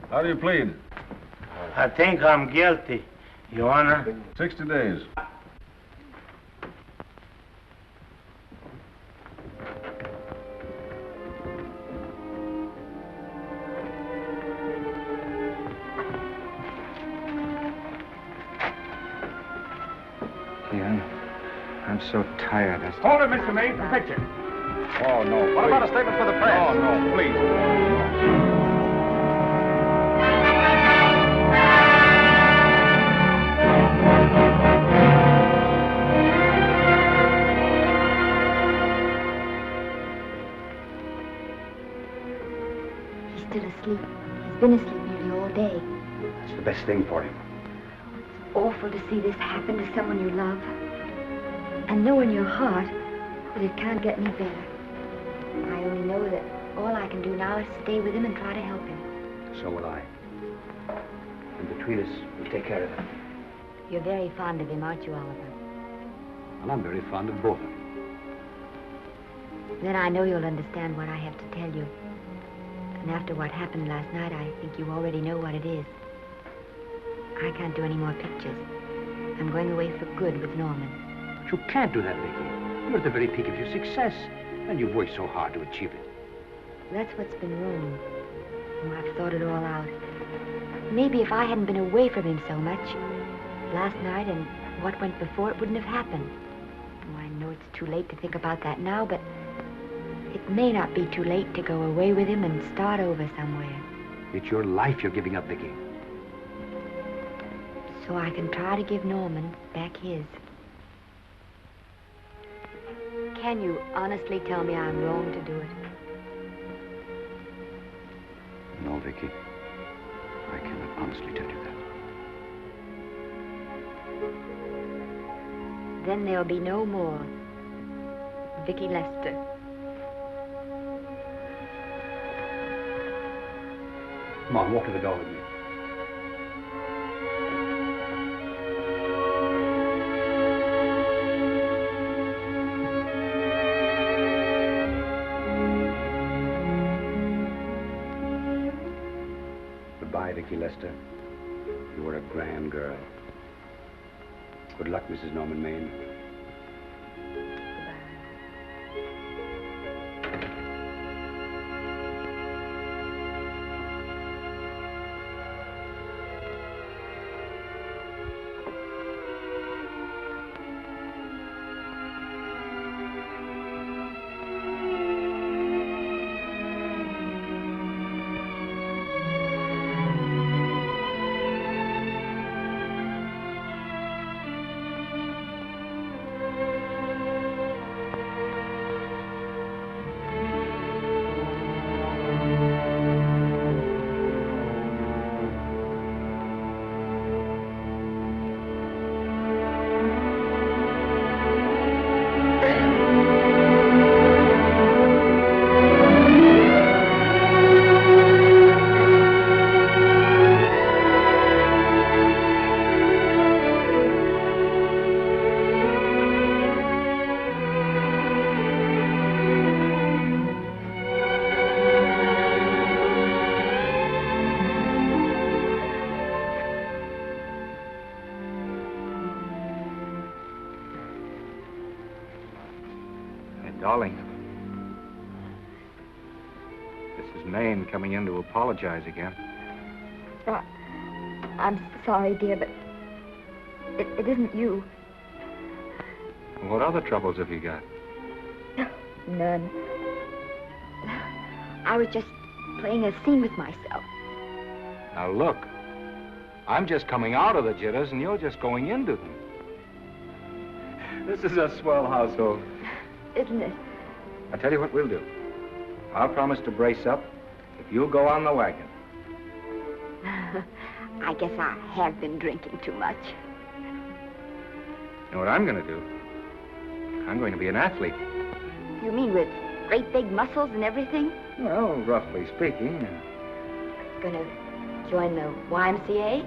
How do you plead? I think I'm guilty, Your Honor. 60 days. I'm so tired. Hold it, Mr. Maine, for picture. Oh, no. What please. about a statement for the press? Oh, no, please. He's still asleep. He's been asleep nearly all day. It's the best thing for him. It's awful to see this happen to someone you love. And know in your heart that it can't get any better. I only know that all I can do now is stay with him and try to help him. So will I. And between us, we'll take care of him. You're very fond of him, aren't you, Oliver? And I'm very fond of both of them. Then I know you'll understand what I have to tell you. And after what happened last night, I think you already know what it is. I can't do any more pictures. I'm going away for good with Norman. But you can't do that, Vicky. You're at the very peak of your success, and you've worked so hard to achieve it. That's what's been wrong. Oh, I've thought it all out. Maybe if I hadn't been away from him so much, last night and what went before, it wouldn't have happened. Oh, I know it's too late to think about that now, but it may not be too late to go away with him and start over somewhere. It's your life you're giving up, Vicky. so I can try to give Norman back his. Can you honestly tell me I'm wrong to do it? No, Vicky. I cannot honestly tell you that. Then there'll be no more Vicky Lester. Come on, walk to the door with me. Goodbye, Vicky Lester. You were a grand girl. Good luck, Mrs. Norman Maine. Darling, this is Maine coming in to apologize again. I'm sorry, dear, but it isn't you. What other troubles have you got? None. I was just playing a scene with myself. Now look, I'm just coming out of the jitters and you're just going into them. This is a swell household. Isn't it? I'll tell you what we'll do. I'll promise to brace up if you'll go on the wagon. I guess I have been drinking too much. You know what I'm going to do? I'm going to be an athlete. You mean with great big muscles and everything? Well, roughly speaking. Gonna join the YMCA?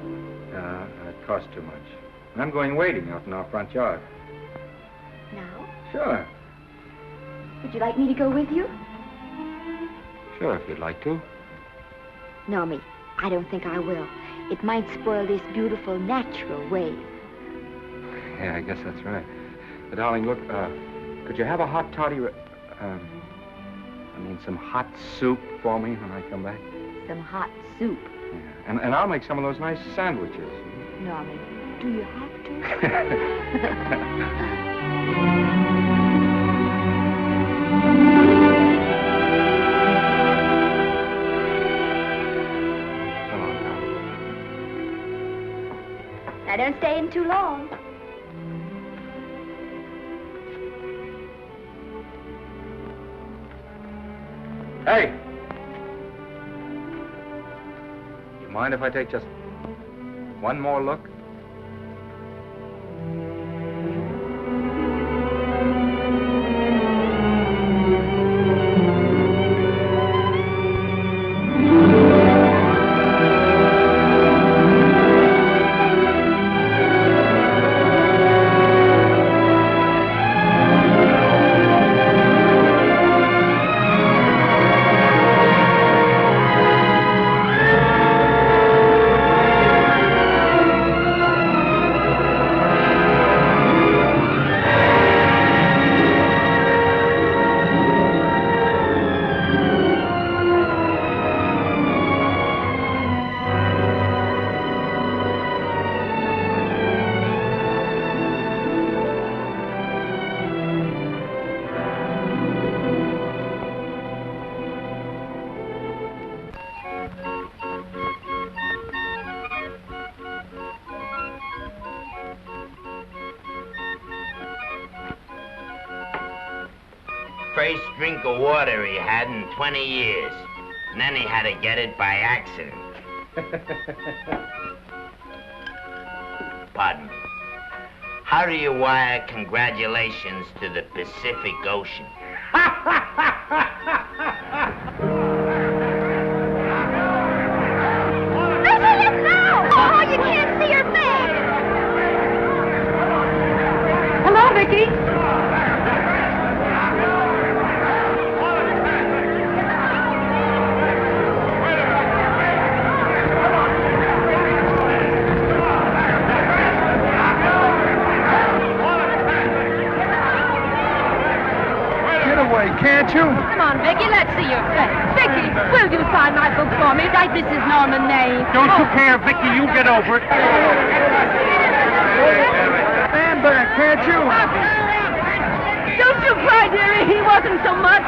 It costs too much. I'm going wading out in our front yard. Now? Sure. Would you like me to go with you? Sure, if you'd like to. No, me. I don't think I will. It might spoil this beautiful, natural wave. Yeah, I guess that's right. But, darling, look, could you have a hot toddy, some hot soup for me when I come back? Some hot soup? Yeah. And I'll make some of those nice sandwiches. Norman, do you have to? Now, don't stay in too long. Hey! You mind if I take just one more look? first drink of water he had in 20 years. And then he had to get it by accident. Pardon me. How do you wire congratulations to the Pacific Ocean? Oh, you can't see her face. Hello, Vicky. Get away, can't you? Come on, Vicky, let's see your face. Vicky, will you sign my book for me? Write Mrs. Norman May. Don't you care, Vicky. You get over it. Stand back, can't you? Don't you cry, dearie. He wasn't so much.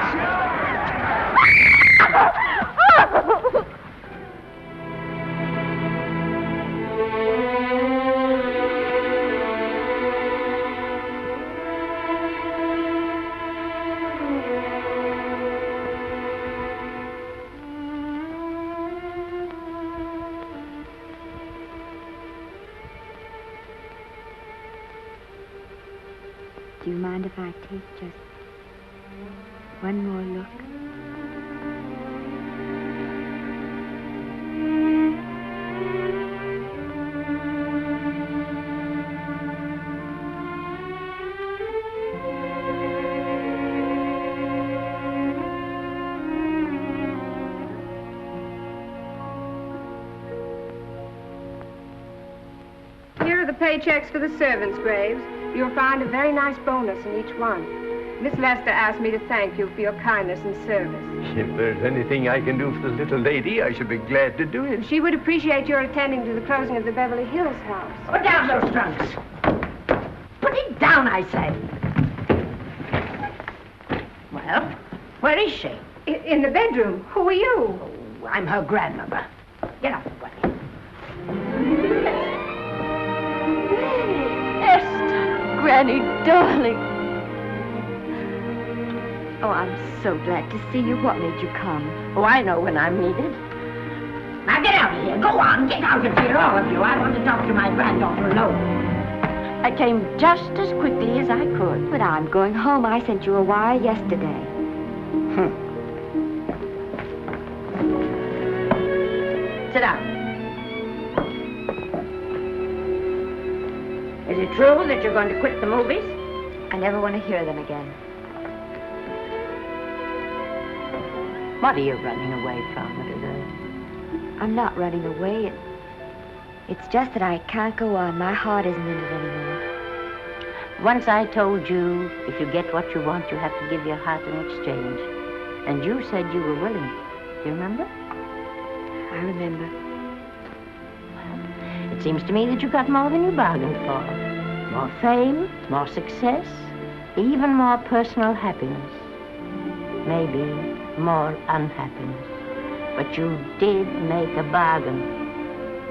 Do you mind if I take just one more look? Here are the paychecks for the servants' graves. You'll find a very nice bonus in each one. Miss Lester asked me to thank you for your kindness and service. If there's anything I can do for the little lady, I should be glad to do it. She would appreciate your attending to the closing of the Beverly Hills house. Put down those trunks. Put it down, I say. Well, where is she? In the bedroom. Who are you? Oh, I'm her grandmother. Get out of the way. Granny, darling. Oh, I'm so glad to see you. What made you come? Oh, I know when I'm needed. Now get out of here. Go on. Get out of here, all of you. I want to talk to my granddaughter alone. I came just as quickly as I could. But I'm going home. I sent you a wire yesterday. Sit down. Is it true that you're going to quit the movies? I never want to hear them again. What are you running away from, little girl? I'm not running away. It's just that I can't go on. My heart isn't in it anymore. Once I told you, if you get what you want, you have to give your heart in exchange. And you said you were willing. Do you remember? I remember. It seems to me that you got more than you bargained for. More fame, more success, even more personal happiness. Maybe more unhappiness. But you did make a bargain.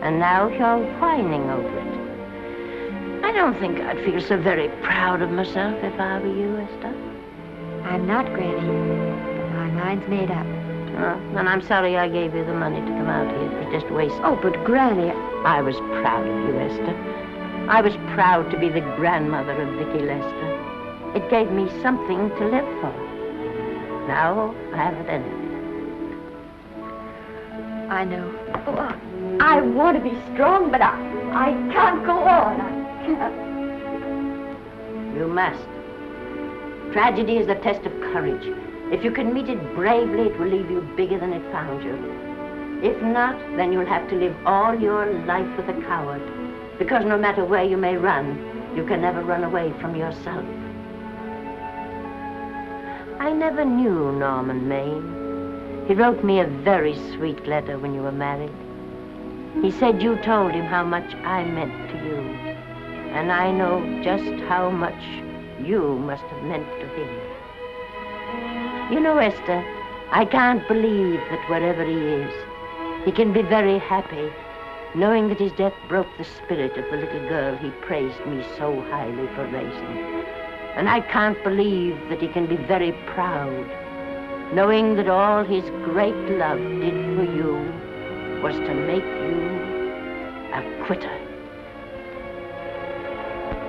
And now you're whining over it. I don't think I'd feel so very proud of myself if I were you, Esther. I'm not, Granny. My mind's made up. And I'm sorry I gave you the money to come out here. It was just wasted. Oh, but Granny... I was proud of you, Esther. I was proud to be the grandmother of Vicky Lester. It gave me something to live for. Now I haven't anything. I know. Oh, I want to be strong, but I can't go on. I can't. You must. Tragedy is a test of courage. If you can meet it bravely, it will leave you bigger than it found you. If not, then you'll have to live all your life with a coward. Because no matter where you may run, you can never run away from yourself. I never knew Norman Maine. He wrote me a very sweet letter when you were married. He said you told him how much I meant to you. And I know just how much you must have meant to him. You know, Esther, I can't believe that wherever he is, he can be very happy, knowing that his death broke the spirit of the little girl he praised me so highly for raising. And I can't believe that he can be very proud, knowing that all his great love did for you was to make you a quitter.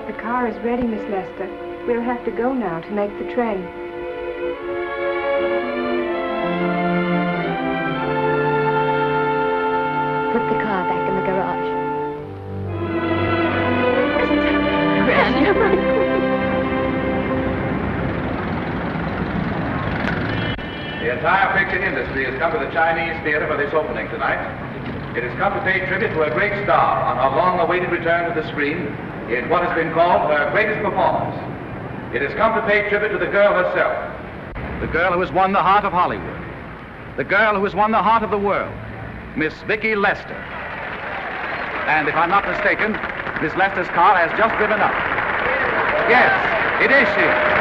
The car is ready, Miss Lester. We'll have to go now to make the train. Put the car back in the garage. The entire picture industry has come to the Chinese Theater for this opening tonight. It has come to pay tribute to a great star on her long-awaited return to the screen in what has been called her greatest performance. It has come to pay tribute to the girl herself. The girl who has won the heart of Hollywood. The girl who has won the heart of the world. Miss Vicki Lester. And if I'm not mistaken, Miss Lester's car has just driven up. Yes, it is she.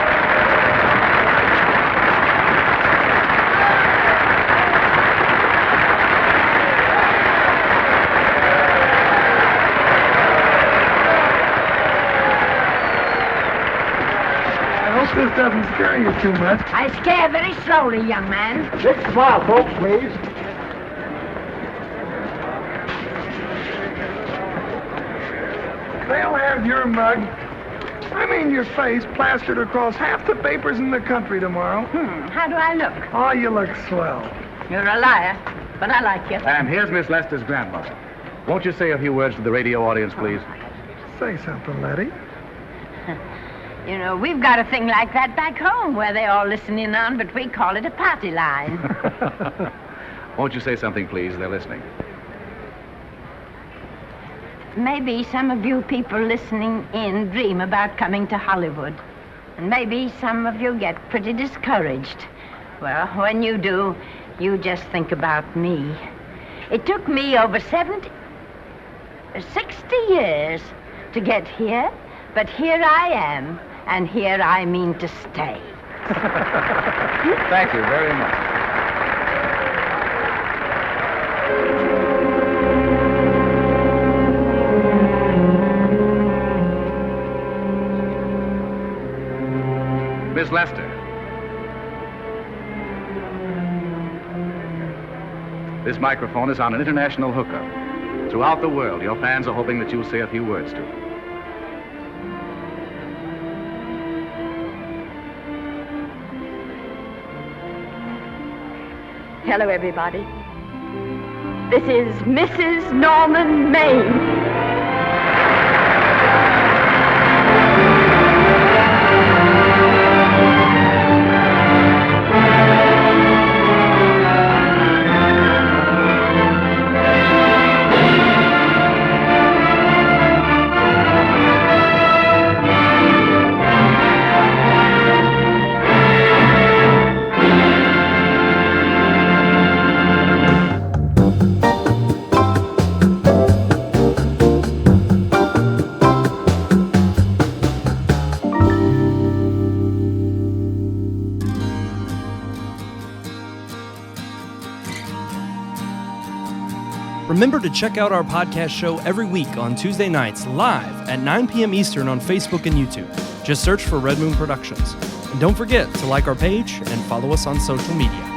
This doesn't scare you too much. I scare very slowly, young man. Big smile, folks, please. They'll have your mug, I mean your face, plastered across half the papers in the country tomorrow. How do I look? Oh, you look swell. You're a liar, but I like you. And here's Miss Lester's grandmother. Won't you say a few words to the radio audience, please? Say something, Letty. You know, we've got a thing like that back home where they all listen in on, but we call it a party line. Won't you say something, please? They're listening. Maybe some of you people listening in dream about coming to Hollywood. And maybe some of you get pretty discouraged. Well, when you do, you just think about me. It took me over 60 years to get here, but here I am. And here I mean to stay. Thank you very much. Miss Lester. This microphone is on an international hookup. Throughout the world, your fans are hoping that you'll say a few words to them. Hello, everybody. This is Mrs. Norman Maine. Remember to check out our podcast show every week on Tuesday nights live at 9 p.m. Eastern on Facebook and YouTube. Just search for Red Moon Productions. And don't forget to like our page and follow us on social media.